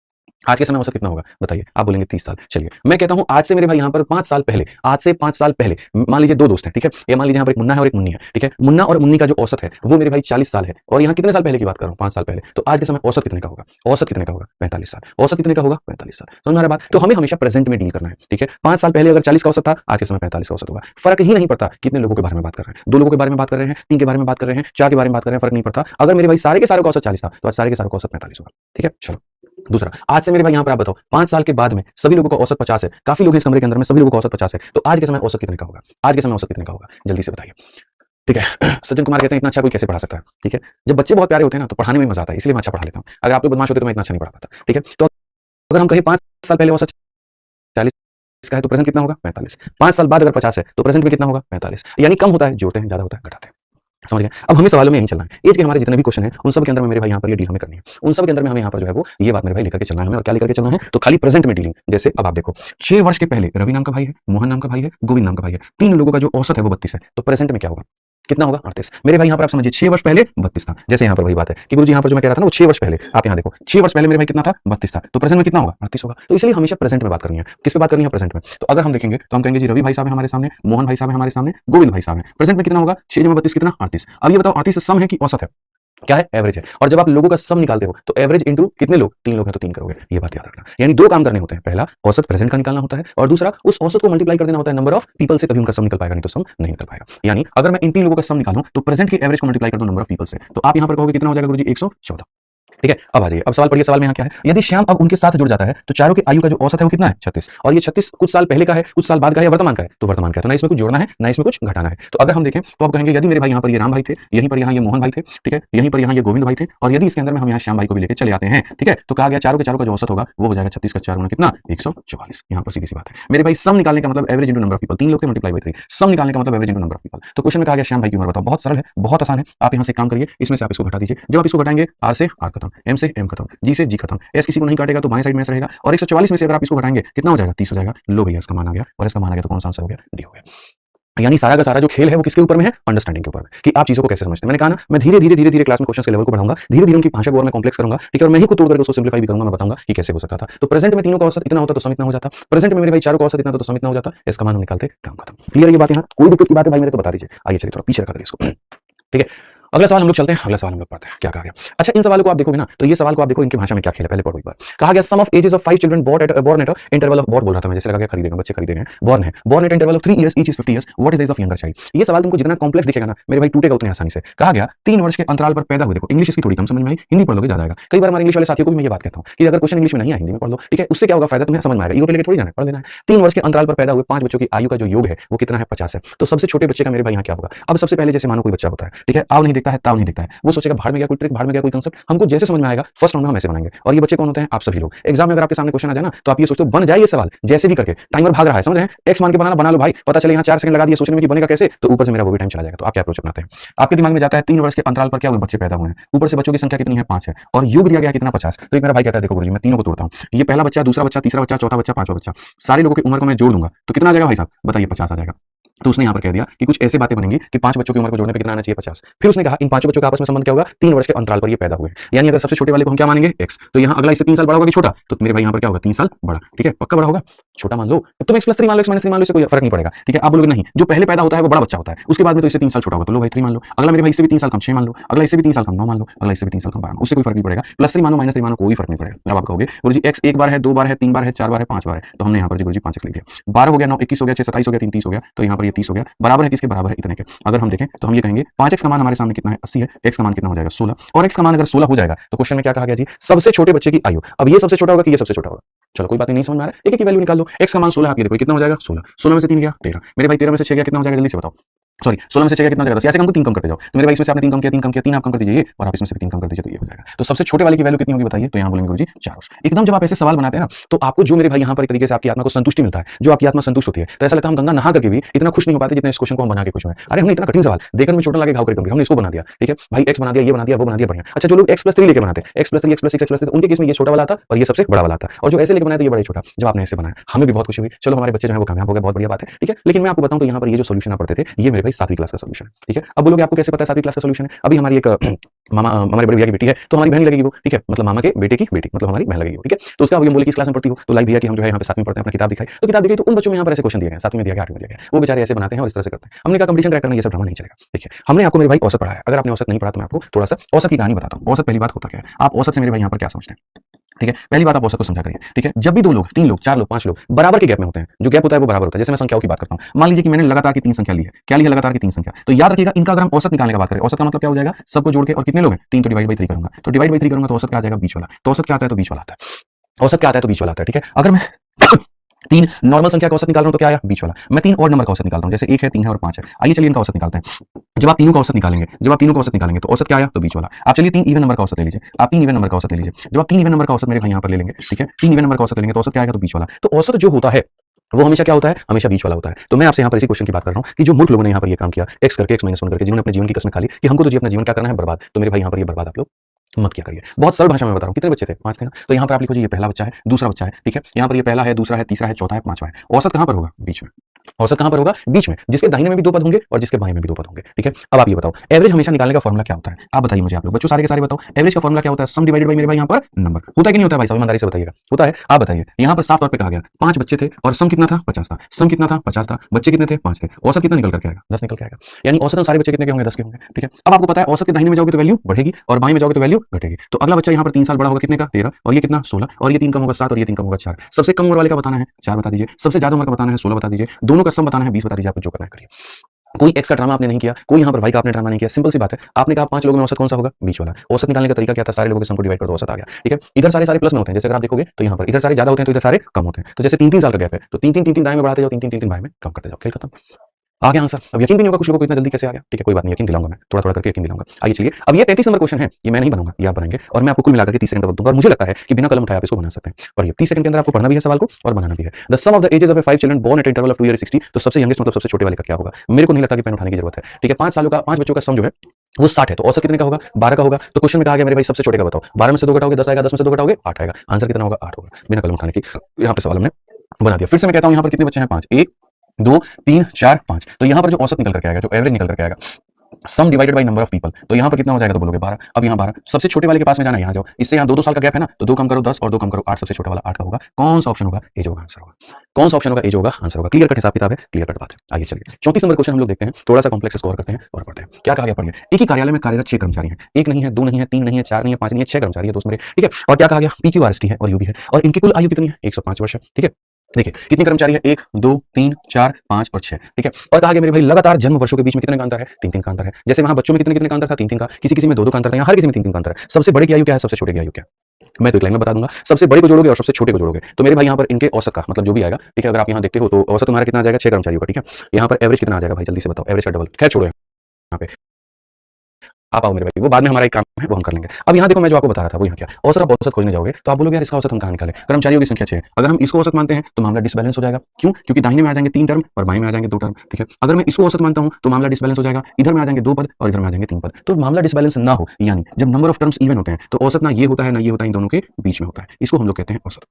आज के समय औसत कितना होगा बताइए। आप बोलेंगे 30 साल। चलिए मैं कहता हूं आज से मेरे भाई यहाँ पर 5 साल पहले, आज से 5 साल पहले मान लीजिए 2 दोस्त हैं, ठीक है, ये मान लीजिए यहाँ पर एक मुन्ना है और एक मुन्नी है, ठीक है। मुन्ना और मुन्नी का जो औसत है वो मेरे भाई 40 साल है और यहाँ कितने साल पहले की बात कर रहा हूँ, 5 साल पहले। तो आज के समय औसत कितने का होगा, औसत कितने का होगा, 45 साल। औसत कितने का होगा, 45 साल। समझ में आ रहा बात। तो हमें हमेशा प्रेजेंट में डील करना है, ठीक है। 5 साल पहले अगर 40 का औसत था आज के समय 45 का औसत होगा। फर्क ही नहीं पड़ता कितने लोगों के बारे में बात कर रहे हैं, 2 लोगों के बारे में बात कर रहे हैं, 3 के बारे में बात कर रहे हैं, 4 के बारे में बात कर रहे हैं, फर्क नहीं पड़ता। अगर मेरे भाई सारे के सारे का औसत 40 था तो आज सारे के सारे का औसत 45 होगा, ठीक है। चलो दूसरा, आज से मेरे भाई यहाँ पर आप बताओ 5 साल के बाद में सभी लोगों का औसत 50 है, काफी लोग हैं इस कमरे के अंदर में, सभी लोगों का औसत 50 है, तो आज के समय औसत कितने का होगा, आज के समय औसत कितने का होगा जल्दी से बताइए, ठीक है। सज्जन कुमार कहते हैं इतना अच्छा कोई कैसे पढ़ा सकता है, ठीक है। जब बच्चे बहुत प्यारे होते हैं ना तो पढ़ाने में मजा आता है, इसलिए मैं अच्छा पढ़ा लेता हूँ। अगर आप लोग बदमाश होते तो मैं इतना अच्छा नहीं पढ़ा पाता, ठीक है। तो अगर हम कहें 5 साल पहले औसत 40 का है तो प्रेजेंट कितना होगा, 45। 5 साल बाद अगर 50 है तो प्रेजेंट में कितना होगा, 45। यानी कम होता है जोड़ते हैं, ज्यादा होता है घटाते हैं, समझ गए। अब हमें सवालों में यही चलना है। एज के हमारे जितने भी क्वेश्चन हैं उन सब के अंदर में मेरे भाई यहाँ पर ये डील हमें करनी है, उन सब के अंदर में हमें यहाँ पर जो है वो ये बात मेरे भाई लेकर के चलना है हमें। और क्या लेकर के चलना है, तो खाली प्रेजेंट में डीलिंग। जैसे अब आप देखो 6 वर्ष के पहले रवि नाम का भाई है, मोहन नाम का भाई है, गोविंद नाम का भाई है, 3 लोगों का जो औसत है वो 32 है, तो प्रेजेंट में क्या होगा, कितना होगा, 38। मेरे भाई यहाँ पर आप समझिए 6 वर्ष पहले 32 था। जैसे यहाँ पर वही बात है कि गुरुजी यहाँ पर जो मैं कह रहा था ना वो 6 वर्ष पहले, आप यहाँ देखो 6 वर्ष पहले मेरे भाई कितना था, 32 था, तो प्रेजेंट में कितना होगा, 38 होगा। तो इसलिए हमेशा प्रेजेंट में बात करनी है। किस पे बात करनी है, प्रेजेंट में। तो अगर हम देखेंगे तो हम कहेंगे जी रवि भाई साहब है हमारे सामने, मोहन भाई साहब है हमारे सामने, गोविंद भाई साहब है, प्रेजेंट में कितना होगा, 6 जमा 32 कितना, 38। अब ये बताओ 38 सम है कि औसत है, क्या है, एवरेज है। और जब आप लोगों का सम निकालते हो तो एवरेज इंटू कितने लोग, 3 लोग हैं तो 3 करोगे, ये बात याद रखना। यानी 2 काम करने होते हैं, पहला औसत प्रेजेंट का निकालना होता है और दूसरा उस औसत को मल्टीप्लाई कर देना होता है नंबर ऑफ पीपल से, तभी उनका सम निकल पाएगा, नहीं तो सम नहीं निकल पाएगा। यानी अगर मैं इन 3 लोगों का सम निकालूं तो प्रेजेंट के एवरेज को मल्टीप्लाई कर दूं नंबर ऑफ पीपल से, तो आप यहां पर कहोगे कितना हो जाएगा गुरुजी, 114। ठीक है, अब आ जाइए, अब सवाल पढ़िए, सवाल में यहाँ क्या है, यदि श्याम अब उनके साथ जुड़ जाता है तो चारों की आयु का जो औसत है वो कितना है 36, और ये 36 कुछ साल पहले का है, कुछ साल बाद का है, या वर्तमान का है, तो वर्तमान का है, तो ना इसमें कुछ जोड़ना है ना इसमें कुछ घटाना है। तो अगर हम देखें तो आप कहेंगे यदि मेरे भाई यहाँ पर ये राम भाई थे, यहीं पर यहाँ ये मोहन भाई थे, ठीक है, यहीं पर यहाँ ये गोविंद भाई थे, और यदि इसके अंदर में हम यहाँ श्याम भाई को भी लेकर चले आते हैं, ठीक है, तो कहा गया चारों के चारों का जो औसत होगा वो हो जाएगा 36 का 4 गुना कितना 144। यहाँ पर सीधी सी बात है मेरे भाई, सम निकालने का मतलब average into number of people, 3 लोग थे मल्टीप्लाई बाय 3, सम निकालने का मतलब average into number of people. तो क्वेश्चन में कहा गया श्याम भाई की उम्र बताओ, बहुत सरल है, बहुत आसान है, आप यहाँ से काम करिए, इसमें से आप इसको घटा दीजिए, जब आप इसको घटाएंगे आर से आर खत्म, एम से एम खत्म, जी से जी खत्म, एस किसी को नहीं काटेगा तो बाएं साइड में एस रहेगा, और 144 में से अगर आप इसको घटाएंगे कितना हो जाएगा 30 हो जाएगा। लो भैया इसका मान आ गया, और इसका मान आ गया तो कौन सा आंसर हो गया, डी हो गया। यानी सारा का सारा जो खेल है वो किसके ऊपर में है, अंडरस्टैंडिंग के ऊपर में, कि आप चीजों को कैसे समझते हैं। मैंने कहा ना मैं धीरे धीरे क्लास में क्वेश्चन के लेवल को बढ़ाऊंगा, धीरे धीरे उनकी भाषा को और मैं कॉम्प्लेक्स करूंगा, ठीक है, और मैं ही को तोड़ करके उसको सिंपलीफाई भी करूंगा, मैं बताऊंगा कि कैसे हो सकता था। तो प्रेजेंट में तीनों का औसत इतना होता तो सम इतना हो जाता, प्रेजेंट में मेरे भाई चारों का औसत इतना तो सम इतना हो जाता, इसका मान हम निकालते, काम खत्म। क्लियर है ये बात, यहाँ कोई दिक्कत की बात है भाई मेरे को बता दीजिए। आइए चलिए थोड़ा पीछे रखा करिए इसको, ठीक है। अगला सवाल हम लोग चलते हैं, अगला सवाल हम लोग पढ़ते हैं क्या कहा गया। अच्छा इन सवालों को आप देखोगे ना तो ये सवाल को आप देखो इनकी भाषा में क्या खेल है, पहले पढ़ो एक बार। कहा गया sum of ages of 5 children born at interval of, born बोल रहा था मैं, जैसे लगा गया खरीदेंगे, बच्चे खरीदेंगे, बोर्न है, born at interval of 3 years each is 50 years, what is age of younger child. ये सवाल तुमको जितना कॉम्प्लेक्स दिखेगा ना मेरे भाई टूटेगा उतनी आसानी से। कहा गया 3 वर्ष के अंतराल पर पैदा हुए, देखो इंग्लिश इसकी थोड़ी कम समझ में आई, हिंदी पढ़ लोगे ज्यादा आएगा। कई बार हमारे इंग्लिश वाले साथियों को भी मैं ये बात कहता हूं कि अगर क्वेश्चन इंग्लिश में नहीं है हिंदी में पढ़ लो, ठीक है, उससे क्या होगा फायदा तुम्हें समझ में आएगा, ईगो पे लेके थोड़ी जाना है, पढ़ लेना है। 3 वर्ष के अंतराल पर पैदा हुए 5 बच्चों की आयु का जो योग है वो कितना है 50 है। तो सबसे छोटे बच्चे का मेरे भाई यहाँ क्या होगा। अब सबसे पहले जैसे मानो कोई बच्चा होता है, ठीक है, आव नहीं दिखता है ताव नहीं दिखता है, वो सोचेगा भाड़ में गया कोई ट्रिक, भाड़ में गया कोई कंसेप्ट, हमको जैसे समझ में आएगा फर्स्ट राउंड में हम ऐसे बनाएंगे। और ये बच्चे कौन होते हैं, आप सभी लोग। एग्जाम में अगर आपके सामने क्वेश्चन आ जाए ना तो आप ये सोचते हो बन जाए ये सवाल जैसे भी करके, टाइमर भाग रहा है, समझ रहे हैं, एक्स मान के बनाना बना लो भाई, पता चले यहाँ 4 सेकंड लगा दिए सोचने में कि बनेगा कैसे, तो ऊपर से मेरा वो भी टाइम चला जाएगा। तो आप क्या अप्रोच अपनाते हैं, आपके दिमाग में जाता है 3 वर्ष के अंतराल पर क्या हुए बच्चे पैदा हुए हैं, ऊपर से बच्चों की संख्या कितनी है 5 है, और योग दिया गया कितना 50। तो एक मेरा भाई कहता है देखो गुरुजी मैं तीनों को तोड़ता हूँ, ये पहला बच्चा, दूसरा बच्चा, तीसरा बच्चा, चौथा बच्चा, पांचवा बच्चा, सारे लोगों की उम्र को मैं जोड़ दूंगा तो कितना आ जाएगा भाई साहब बताइए 50 आ जाएगा। तो उसने यहाँ पर कह दिया कि कुछ ऐसे बातें बनेंगी कि 5 बच्चों की उम्र को जोड़ने पे कितना आना चाहिए 50। फिर उसने कहा इन 5 बच्चों का आपस में संबंध क्या होगा, 3 वर्ष के अंतराल पर ये पैदा हुए, यानी अगर सबसे छोटे वाले को हम क्या मानेंगे x, तो यहाँ अगला इससे 3 साल बड़ा होगा कि छोटा, तो मेरे भाई यहाँ पर क्या होगा 3 साल बड़ा, ठीक है, पक्का बड़ा होगा, छोटा मान लो, तुम x+3 मान लो, x-3 मान लो, इससे कोई फर्क नहीं पड़ेगा, ठीक है। आप बोलोगे नहीं जो पहले पैदा होता है वो बड़ा बच्चा होता है, उसके बाद में तो इससे 3 साल छोटा होगा, तो लो भाई 3 मान लो, अगला मेरे भाई इससे भी 3 साल कम 6 मान लो, अगला इससे भी 3 साल कम 9 मान लो, अगला इससे भी 3 साल कम 12, उससे कोई फर्क नहीं पड़ेगा, +3 मानो -3 मानो कोई फर्क नहीं पड़ेगा। अब आप कहोगे गुरुजी x 1 बार है 2 बार है 3 बार है 4 बार है 5 बार है, तो हमने यहाँ पर गुरुजी 5x लिख दिया, 12 हो गया 9 21 हो गया 6 27 हो गया 3 30 हो गया, तो यहाँ पर ये 30 हो गया, बराबर है किसके बराबर है इतने के। अगर हम देखें तो हम ये कहेंगे 5x का मान हमारे सामने कितना है 80 है, x का मान कितना हो जाएगा 16, और x का मान अगर 16 हो जाएगा तो क्वेश्चन में क्या कहा गया जी सबसे छोटे बच्चे की आयु। अब ये सबसे छोटा होगा कि ये सबसे छोटा होगा, चलो कोई बात नहीं समझ में आ रहा है, एक एक की वैल्यू निकाल लो। x का मान 16 आप ये देखो कितना हो जाएगा 16, 16 में से 3 गया 13, मेरे भाई 13 में से 6 गया कितना हो जाएगा जल्दी से बताओ, सॉरी 16 में से 6 कितना हो जाएगा 10, ऐसे हमको 3 कम करते जाओ, तो मेरे भाई इसमें से आपने 3 कम किया 3 कम किया 3 आप कम कर दीजिए और आप इसमें से 3 कम कर दीजिए तो ये हो जाएगा। तो सबसे छोटे वाले की वैल्यू कितनी होगी बताइए, तो यहाँ बोलेंगे गुरुजी 4। एकदम जब आप ऐसे सवाल बनाते हैं ना तो आपको जो मेरे भाई यहाँ पर एक तरीके से आपकी आत्मा को संतुष्टि मिलता है, जो आपकी आत्मा संतुष्ट होती है, तो ऐसा लगता है हम गंगा नहा करके भी इतना खुश नहीं हो पाते जितना इस क्वेश्चन को हम बना के खुश हुए। अरे हमने इतना कठिन सवाल देखकर में छोटा लगे घाव करके हमने इसको बना दिया, ठीक है भाई x बना दिया ये बना दिया वो बना दिया बढ़िया। अच्छा जो लोग x+3 लेके बनाते हैं x+3 x+6 x+3 उनके केस में ये छोटा वाला था और ये सबसे बड़ा वाला था, और जो ऐसे लेके बनाया था ये बड़ा छोटा, जब आपने ऐसे बनाया हमें भी बहुत खुशी हुई, चलो हमारे बच्चे जो है वो कामयाब हो गए, बहुत बढ़िया बात है, ठीक है। लेकिन मैं आपको बताऊं तो यहाँ पर ये जो सोल्यूशन आप पढ़ते थे ये मेरे भाई 7वीं क्लास का सोल्यूशन है, ठीक है। अब बोलोगे आपको कैसे पता है 7वीं क्लास का सोल्यूशन है, अभी हमारी एक मामा हमारे बड़े भैया की बेटी है तो हमारी बहन लगेगी वो, ठीक है, मतलब मामा के बेटे की बेटी मतलब हमारी बहन लगेगी वो, ठीक है। तो उसका बोले किस क्लास में पढ़ती हो, तो लाइक भैया कि हम जो है यहाँ पे 7वीं पढ़ते हैं, अपना किताब दिखाई तो किताब दिखाई तो उन बच्चों में यहाँ पर ऐसे क्वेश्चन दिए गए 7वीं में दिया गया 8वीं में दिया गया, वो बेचारे ऐसे बनाते हैं और इस तरह से करते हैं। हमने कहा कंपटीशन क्रैक करना ये सब ड्रामा नहीं चलेगा, ठीक है। हमने आपको मेरे भाई औसत पढ़ा है, अगर आपने औसत नहीं पढ़ा तो मैं आपको थोड़ा सा औसत की कहानी बताता हूँ। औसत पहली बात होता क्या है, आप औसत से मेरे भाई यहाँ पर क्या समझते हैं, ठीक है। पहली बात आप औसत को समझा करिए, ठीक है। जब भी 2 लोग 3 लोग 4 लोग 5 लोग बराबर के गैप में होते हैं, जो गैप होता है वो बराबर होता है, जैसे मैं संख्याओं की बात करता हूं, मान लीजिए कि मैंने लगातार की 3 संख्या ली है, क्या ली है लगातार की 3 संख्या, तो याद रखिएगा इनका अगर हम औसत निकालने का बात करें, औसत का मतलब क्या हो जाएगा सबको जोड़ के, और कितने लोग हैं 3 तो डिवाइड बाई 3 करूंगा, तो डिवाइड बाई 3 करूंगा तो औसत क्या आ जाएगा बीच वाला, तो औसत क्या आता है तो बीच वाला आता है, औसत क्या आता है तो बीच वाला आता है, ठीक है। अगर मैं 3 नॉर्मल संख्या का औसत निकाल रहा हूं तो क्या आया बीच वाला, मैं 3 और नंबर का औसत निकालता हूं, जैसे 1 है 3 है और 5 है। आइए चलिए इनका औसत निकालते हैं। जब आप तीनों का औसत निकालेंगे, जब आप तीनों का औसत निकालेंगे तो औसत क्या आया तो बीच वाला। आप चलिए 3 इवन नंबर का औसत ले लीजिए, आप 3 इवन नंबर का औसत ले लीजिए, जब आप 3 इवन नंबर का औसत मेरे भाई यहाँ पर ले लेंगे, ठीक है, 3 इवन नंबर का औसत लेंगे तो औसत क्या आएगा तो बीच वाला। तो औसत जो होता है वो हमेशा क्या होता है, हमेशा बीच वाला होता है। तो मैं आपसे यहाँ पर इसी क्वेश्चन की बात कर रहा हूँ कि जो मूर्ख लोगों ने यहाँ पर ये काम किया x करके x-1 करके, जिन्होंने अपने जीवन की कसमें खा ली कि हमको तो जी अपना जीवन क्या करना है बर्बाद, तो मेरे भाई यहाँ पर ये बर्बाद आप लोग मत क्या करिए। बहुत सरल भाषा में बता रहा हूँ, कितने बच्चे थे 5 थे ना, तो यहाँ पर आप लिखो जी ये पहला बच्चा है दूसरा बच्चा है, ठीक है, यहाँ पर ये पहला है दूसरा है तीसरा है चौथा है 5वां है। औसत कहाँ पर होगा बीच में, औसत कहाँ पर होगा बीच में, जिसके दाहिने में भी 2 पद होंगे और जिसके बाएं में भी 2 पद होंगे, ठीक है। अब आप ये बताओ एवरेज हमेशा निकालने का फॉर्मूला क्या होता है, आप बताइए मुझे, आप लोग बच्चों सारे के सारे बताओ एवरेज का फॉर्मूला क्या होता है, सम डिवाइडेड बाय मेरे भाई यहाँ पर नंबर, होता है कि नहीं होता है भाई साहब ईमानदारी से बताइएगा, होता है। आप बताइए यहाँ पर साफ तौर पे कहा गया 5 बच्चे थे और सम कितना था 50 था, सम कितना था 50 था, बच्चे कितने थे 5 थे, औसत कितना निकल करके आएगा 10 निकल के आएगा, यानी औसतन सारे बच्चे कितने के होंगे 10 के होंगे, ठीक है। अब आपको पता है औसत के दाहिने में जाओगे तो वैल्यू बढ़ेगी और बाएं में जाओगे तो वैल्यू घटेगी, तो अगला बच्चा यहाँ पर 3 साल बड़ा होगा कितने का 13 और ये कितना 16 और ये 3 कम होगा 7 और ये 3 कम होगा 4। सबसे कम उम्र वाले का बताना है 4 बता दीजिए, सबसे ज्यादा उम्र का बताना है 16 बता दीजिए, दोनों का सम बताना है 20 बता दीजिए, आपको जो करना है करिए। कोई एक्स का ड्रामा आपने नहीं किया, कोई यहाँ पर वाई का आपने ड्रामा नहीं किया, सिंपल सी बात है। आपने कहा 5 लोगों में औसत कौन सा होगा? बीच वाला। औसत निकालने का तरीका क्या था? सारे लोगों के सम को डिवाइड कर दो, औसत आ गया। ठीक है, इधर सारे सारे प्लस में होते हैं, जैसे अगर आप देखोगे तो यहाँ पर इधर सारे ज्यादा होते हैं तो इधर सारे कम होते हैं। तो जैसे 3-3 साल का गैप है तो 3-3 दाएं में बढ़ाते जाओ, 3-3 दाएं में कम करते जाओ, खेल खत्म। आ गया आंसर। अब यकीन भी नहीं होगा कुछ लोगों को इतना जल्दी कैसे आ गया। ठीक है, कोई बात नहीं, यकीन दिलाऊंगा मैं, थोड़ा थोड़ा करके यकीन दिलाऊंगा। आइए चलिए, अब ये 33 नंबर क्वेश्चन है, ये मैं नहीं बनाऊंगा, ये आप बनाएंगे और मैं आपको कुल मिलाकर के 30 सेकंड का वक्त दूंगा और मुझे लगता है कि बिना कलम उठाए आप इसको बना सकते हैं। और ये 30 सेकंड के अंदर आपको पढ़ना भी है सवाल को और बनाना भी है। The sum of the ages of a 5 children born at interval of 2 year 60, तो सबसे यंगेस्ट मतलब सबसे छोटे वाले का क्या होगा? मेरे को नहीं लगता कि पेन उठाने की जरूरत है। ठीक है, 5 सालों का 5 बच्चों का सम जो है वो 60 है, तो औसत कितने का होगा? 12 का होगा। तो क्वेश्चन में कहा गया मेरे भाई सबसे छोटे का बताओ। 12 में से 2 घटाओगे 10 आएगा, 10 में से 2 घटाओगे 8 आएगा। आंसर कितना होगा? 8 होगा। बिना कलम उठाने की यहाँ पे सवाल हमने बना दिया। फिर से मैं कहता हूँ यहाँ पर कितने बच्चे हैं? 5, 1 2 3 4 5। तो यहाँ पर जो औसत निकल करके आएगा, जो एवरेज निकल करके आएगा, सम divided by number of people, तो यहाँ पर कितना हो जाएगा? तो बोलोगे 12। अब यहाँ 12, सबसे छोटे वाले के पास में जाना है, यहाँ जाओ, इससे यहाँ 2-2 साल का गैप है ना, तो 2 कम करो 10 और 2 कम करो 8, सबसे छोटा वाला 8 का होगा। कौन सा ऑप्शन होगा? एज होगा, आंसर होगा। कौन सा ऑप्शन होगा? एज होगा, आंसर होगा। क्लियर कट हिसाब किताब है, क्लियर कट बात है। आइए चलिए 34 नंबर क्वेश्चन हम लोग देखते हैं, थोड़ा सा कॉम्प्लेक्स स्कोर करते हैं और पढ़ते हैं। क्या कहा गया? पढ़िए। एक ही कार्यालय में कार्यरत 6 कर्मचारी हैं, 1 नहीं है, 2 नहीं है, 3 नहीं है, 4 नहीं है, 5 नहीं है, 6 कर्मचारी है दोस्त मेरे। ठीक है, और क्या कहा गया? PQRST है और यूबी है और इनकी कुल आयु कितनी है? 105 वर्ष है। ठीक है, देखिए कितनी कर्मचारी है? 1 2 3 4 5 और 6। ठीक है, और कहा गया मेरे भाई लगातार जन्म वर्षों के बीच में कितने का अंतर है? 3-3 का अंतर है। जैसे वहां बच्चों में कितने कितने का अंतर था? 3-3 का। किसी किसी में 2-2 का अंतर था, यहाँ हर किसी में 3-3 का अंतर है। सबसे बड़े की आयु क्या है? सबसे छोटे की आयु क्या है? मैं तो एक लाइन में बता दूंगा। सबसे बड़े को जोड़ोगे और सबसे छोटे को जोड़ोगे तो मेरे भाई यहाँ पर इनके औसत का मतलब जो भी आएगा, ठीक है, अगर आप यहाँ देखते हो तो औसत तुम्हारा कितना आ जाएगा? 6 कर्मचारियों का। ठीक है, यहाँ पर एवरेज कितना आ जाएगा भाई? जल्दी से बताओ, एवरेज का डबल। खैर छोड़ो यहाँ पे, आप आओ मेरे भाई, वो बाद में हमारा एक काम है वो हम कर लेंगे। अब यहाँ देखो मैं जो आपको बता रहा था वो यहाँ क्या, औसत आप औसत खोजने जाओगे तो आप बोलोगे यार इसका औसत हम कहाँ निकालें? कर्मचारियों की संख्या 6 है, अगर हम इसको औसत मानते हैं तो मामला डिसबैलेंस हो जाएगा। क्यों? क्योंकि दाहिने में आ जाएंगे 3 टर्म और बाएं में आ जाएंगे 2 टर्म। ठीक है, अगर मैं इसको औसत मानता हूँ तो मामला डिसबैलेंस हो जाएगा, इधर में आ जाएंगे 2 पद और इधर में आ जाएंगे 3 पद। तो मामला डिसबैलेंस ना हो, यानी जब नंबर ऑफ टर्म्स इवन होते हैं तो औसत ना ये होता है ना ये होता है, इन दोनों के बीच में होता है, इसको हम लोग कहते हैं औसत।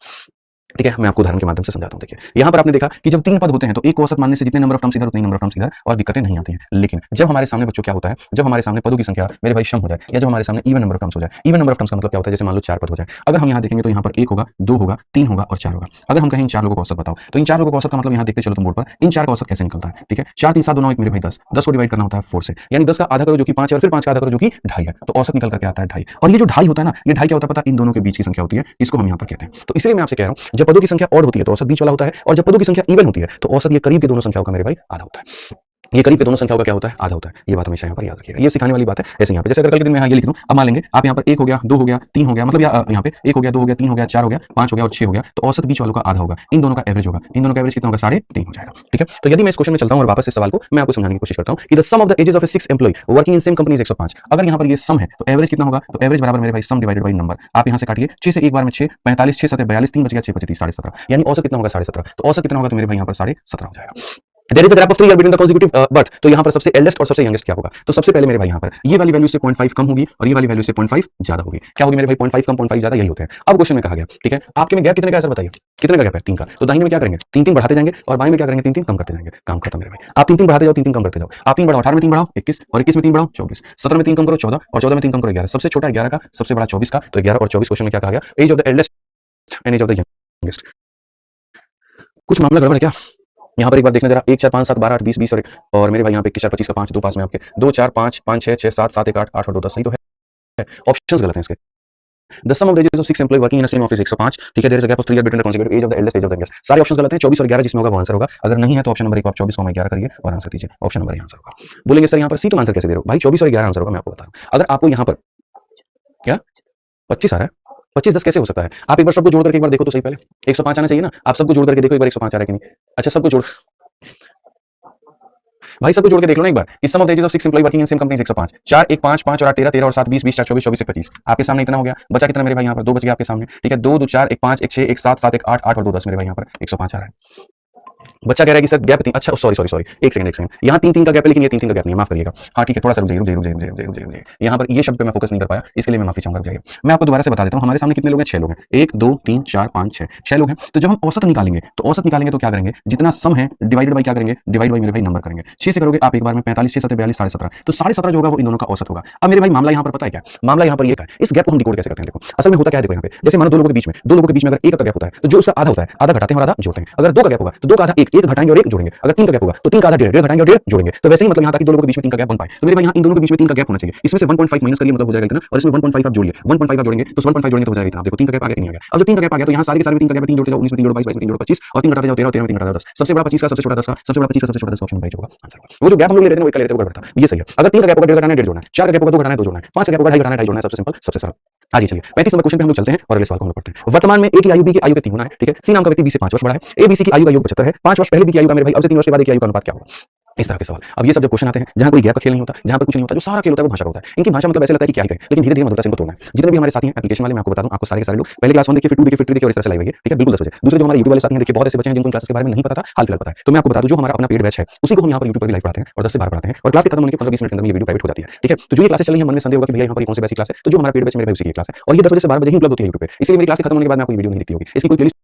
ठीक है, मैं आपको उदाहरण के माध्यम से समझाता हूं। देखिए यहाँ पर आपने देखा कि जब 3 पद होते हैं तो एक को औसत मानने से जितने नंबर ऑफ टर्म्स इधर उतने नंबर ऑफ टर्म्स इधर और दिक्कतें नहीं आती हैं। लेकिन जब हमारे सामने बच्चों क्या होता है, जब हमारे सामने पदों की संख्या मेरे भाई सम हो जाए या जब हमारे सामने इवन नंबर ऑफ टर्म्स हो जाए, इवन नंबर ऑफ टर्म्स का मतलब क्या होता है? जैसे मान लो 4 पद हो जाए, अगर हम यहाँ देखेंगे तो यहाँ पर 1 होगा, 2 होगा, 3 होगा और 4 होगा। अगर हम कहें इन 4 लोगों का औसत बताओ तो इन 4 लोगों का औसत का मतलब यहाँ देखते चलो तुम बोर्ड पर, इन 4 का औसत कैसे निकलता है? ठीक है, 4 3 7 2 9 1 मेरे भाई 10, 10 को डिवाइड करना होता है 4 से, यानी 10 का आधा करो जो कि 5 है और फिर 5 का आधा करो जो कि 2.5 है, तो औसत निकल करके आता है 2.5। और ये जो 2.5 होता है ना, ये 2.5 क्या होता है पता? इन दोनों के बीच की संख्या होती है, इसको हम यहाँ पर कहते हैं। तो इसलिए मैं आपसे कह रहा हूँ जब पदों की संख्या ऑड होती है तो औसत बीच वाला होता है और जब पदों की संख्या इवन होती है तो औसत ये करीब के दोनों संख्याओं का मेरे भाई आधा होता है। ये करीब के दोनों संख्याओं का क्या होता है? आधा होता है। ये बात हमेशा यहाँ पर याद रखिएगा, ये सिखाने वाली बात है। ऐसे यहाँ पे जैसे अगर कल के दिन मैं ये लिख दूं, अब मान लेंगे आप यहाँ पर 1 हो गया, 2 हो गया, 3 हो गया, मतलब यहाँ पे 1 हो गया, 2 हो गया, 3 हो गया, 4 हो गया, 5 हो गया और 6 हो गया, तो औसत बीच वालों का आधा होगा, इन दोनों का एवरेज होगा। इन दोनों का एवरेज कितना होगा? 3.5 हो जाएगा। ठीक है, तो यदि मैं इस क्वेश्चन में चलता हूँ और वापस इस सवाल को मैं आपको समझाने की कोशिश करता हूँ कि the sum of the ages of a 6 employ working in same company is 105। अगर यहाँ पर ये सम है तो एवरेज कितना होगा? तो एवरेज बराबर मेरे भाई सम डिवाइडेड बाय नंबर। आप यहाँ से काटिए, 6 से एक बार में 6, 45 6 7 42, 3 बच गया 6 25 30, 17.5, यानी औसत कितना होगा? 17.5। तो औसत कितना होगा? तो मेरे भाई यहाँ पर 17.5 हो जाएगा। There is a gap of 3 year between the consecutive birth, तो यहाँ पर सबसे एल्डेस्ट और सबसे यंगेस्ट क्या होगा? तो सबसे पहले मेरे भाई यहाँ पर ये वाली वैल्यू से 0.5 कम होगी और ये वाली वैल्यू से 0.5 ज्यादा होगी। क्या होगी मेरे भाई? 0.5 कम 0.5 ज्यादा, यही होते हैं। अब क्वेश्चन में कहा गया, ठीक है, आपके में गैप कितने का है सर बताइए? कितने का गैप है? 3 का। तो दाहिने में क्या करेंगे? 3-3 बढ़ाते जाएंगे और बाएं में क्या करेंगे? 3-3 कम करते जाएंगे। काम खत्म मेरे भाई। आप 3-3 बढ़ाते जाओ, 3-3 कम करते जाओ। आप 3 बढ़ाओ, 18 में 3 बढ़ाओ 21 और 21 में 3 बढ़ाओ 24, 17 में 3 कम करो 14 और 14 में 3 कम करो 11। सबसे छोटा 11 का, सबसे बड़ा 24 का, तो 11 और 24 क्वेश्चन में क्या कहा गया? Age of the eldest and age of the youngest. कुछ मामला गड़बड़ है क्या? यहाँ पर एक बार देखना जरा, 1 4 5 7 12 8 20 20 और मेरे भाई यहाँ पे 21 4 25 का 5, 2 पास में आपके 2 4 5 5 6 6 7 7 1 8 8 और 2 10, सही तो है। ऑप्शंस गलत हैं इसके। The sum of the ages of 6 employ working in a same office 105। ठीक है, there is a gap of 3 year between the consecutive age of the eldest age of the youngest. सारे ऑप्शंस गलत हैं, 24 और 11 जिसमें होगा वो आंसर होगा। अगर नहीं है तो ऑप्शन नंबर 1 को आप 24 को 11 करिए और आंसर दीजिए। ऑप्शन नंबर आंसर होगा। बोलेंगे सर यहाँ पर सी तुम आंसर कैसे दे रहे हो? भाई 24 और 11 आंसर होगा, मैं आपको बता रहा हूँ। अगर आपको यहाँ पर क्या 25 आ रहा है, 25 10 कैसे हो सकता है? आप एक बार सबको जोड़ करके एक बार देखो तो सही, पहले 105 आना चाहिए ना। आप सबको जोड़ करके देखो एक बार 105 आ रहा है कि नहीं। अच्छा सबको जोड़, भाई सबको जोड़ के देख लो ना एक बार। इस sum of the ages of 6 employ working in same company 105। 4 1 5 5 और 8 13 13 और 7 20 20 4 24 24 1 25। आपके सामने इतना हो गया। बचा कितना मेरे भाई यहाँ पर? 2 बच गया आपके सामने। ठीक है, 2 2 4 1 5 1 6 1 7 7 1 8 8 और 2 10 मेरे भाई यहाँ पर 105 आ रहा है। बच्चा कह रहा है कि सर गैप 3, अच्छा सॉरी एक सेकंड यहाँ 3 का गैप है लेकिन ये 3 का गैप नहीं है, माफ करिएगा। हाँ ठीक है, थोड़ा सा रुक जाइए। यहाँ पर ये शब्द पे मैं फोकस नहीं कर पाया, इसके लिए मैं माफी चाहूंगा, रुक जाइए। मैं आपको दोबारा से बता देता हूँ, हमारे सामने कितने लोग हैं? 6 लोग हैं। 1 2 3 4 5 6, 6 लोग हैं। तो जब हम औसत निकालेंगे तो क्या करेंगे? जितना सम है डिवाइडेड बाई क्या करेंगे? डिवाइड बाई मेरे भाई नंबर करेंगे। 6 से करोगे आप एक बार में 45 6 7 42 17.5, तो 17.5 जो होगा वो इन दोनों का औसत होगा। अब मेरे भाई मामला यहाँ पर पता है क्या? मामला यहाँ पर ये है, इस गैप को हम डिकोड कैसे करते हैं? देखो असल में होता क्या है, देखो यहाँ पे जैसे मानो दो लोगों के बीच में अगर एक का गैप होता है तो जो उसका आधा होता है, आधा घटाते हैं और आधा जोड़ते हैं। अगर 2 का गैप होगा तो 2 का आधा एक घटाएंगे और एक जोड़ेंगे। अगर 3 का गैप होगा तो 3 का आधा डेढ़ घटाएंगे और डेढ़ जोड़ेंगे। तो वैसे ही मतलब यहाँ ताकि दो लोगों के बीच में 3 का गैप बन पाए, तो मेरे भाई यहाँ इन दोनों के बीच में 3 का गैप होना चाहिए। इसमें से 1.5 माइनस करिए, मतलब हो जाएगा इतना, और इसमें 1.5 आप जोड़िए, 1.5 आप जोड़ेंगे तो 1.5 जोड़ेंगे तो हो जाएगा इतना। देखो 3 का गैप आ गया कि नहीं आ गया। अब जब 3 का गैप आ गया तो यहाँ सारे के सारे में 3 का गैप, 3 जोड़ते जाओ, 19 में 3 जोड़ो 22, 22 में 3 जोड़ो 25, और 3 घटाते जाओ 13, और 13 में 3 घटाते जाओ 10। सबसे बड़ा 25 का, सबसे छोटा 10 का, सबसे बड़ा 25 का, सबसे छोटा 10 का, ऑप्शन भाई जो होगा आंसर होगा। वो जो गैप हम लोग ले रहे थे वो एक का लेते थे, वो गड़बड़ था। ये सही है। अगर 3 का गैप होगा 1.5 घटाना है 1.5 जोड़ना है, 4 का गैप होगा 2 घटाना है 2 जोड़ना है, 5 का गैप होगा 2.5 घटाना है 2.5 जोड़ना है। सबसे सिंपल, सबसे सरल। आगे चलिए 35 नंबर क्वेश्चन पे हम लोग चलते हैं और अगले सवाल को हम लोग पढ़ते हैं। वर्तमान में ए की आयु बी की आयु के 3 गुना है, ठीक है। सी नाम का व्यक्ति बी से 5 वर्ष बड़ा है। ए बी सी की आयु का योग 75 है। 5 वर्ष पहले बी की आयु का मेरे भाई अब से 3 वर्ष के बाद ए की आयु का अनुपात क्या होगा? इस तरह के सवाल। अब ये सब जब क्वेश्चन आते हैं जहां कोई गैप का खेल नहीं होता, जहां पर कुछ नहीं होता, जो सारा खेल होता है वो भाषा का होता है। इनकी भाषा मतलब ऐसे लगता है कि क्या ही कहें, लेकिन धीरे-धीरे मधुरता से इनको तोड़ना है। जितने भी हमारे साथी हैं एप्लीकेशन वाले, मैं आपको बता दूं, आपको सारे के सारे लोग पहले क्लास 1 देखिए, फिर 2 देखिए, फिर 3 देखिए और इस तरह से लाइव आइए, ठीक है, बिल्कुल 10 बजे। दूसरे जो हमारे यूट्यूब वाले साथी हैं देखिए, बहुत ऐसे बच्चे हैं जिनको क्लासेस के बारे में नहीं पता था, हाल फिलहाल पता है। तो मैं आपको बता दूं, जो हमारा अपना पेड बैच है उसी को हम यहां पर यूट्यूब पर भी लाइव पढ़ाते हैं और 10 से 12 पढ़ाते हैं, और क्लास के खत्म होने के 15-20 मिनट के अंदर ये वीडियो प्राइवेट हो जाती है, ठीक है। तो जो ये क्लासेस चल रही है, मन में संदेह होगा कि भैया यहां पर ये कौन सी बैच की क्लास है, तो जो हमारा पेड बैच मेरे भाई उसी की क्लास है, और ये 10 बजे से 12 बजे ही उपलब्ध होती है यूट्यूब पे। इसलिए मेरी क्लास खत्म होने के बाद मैं आपको वीडियो नहीं दिखती होगी। इसकी कोई प्लेलिस्ट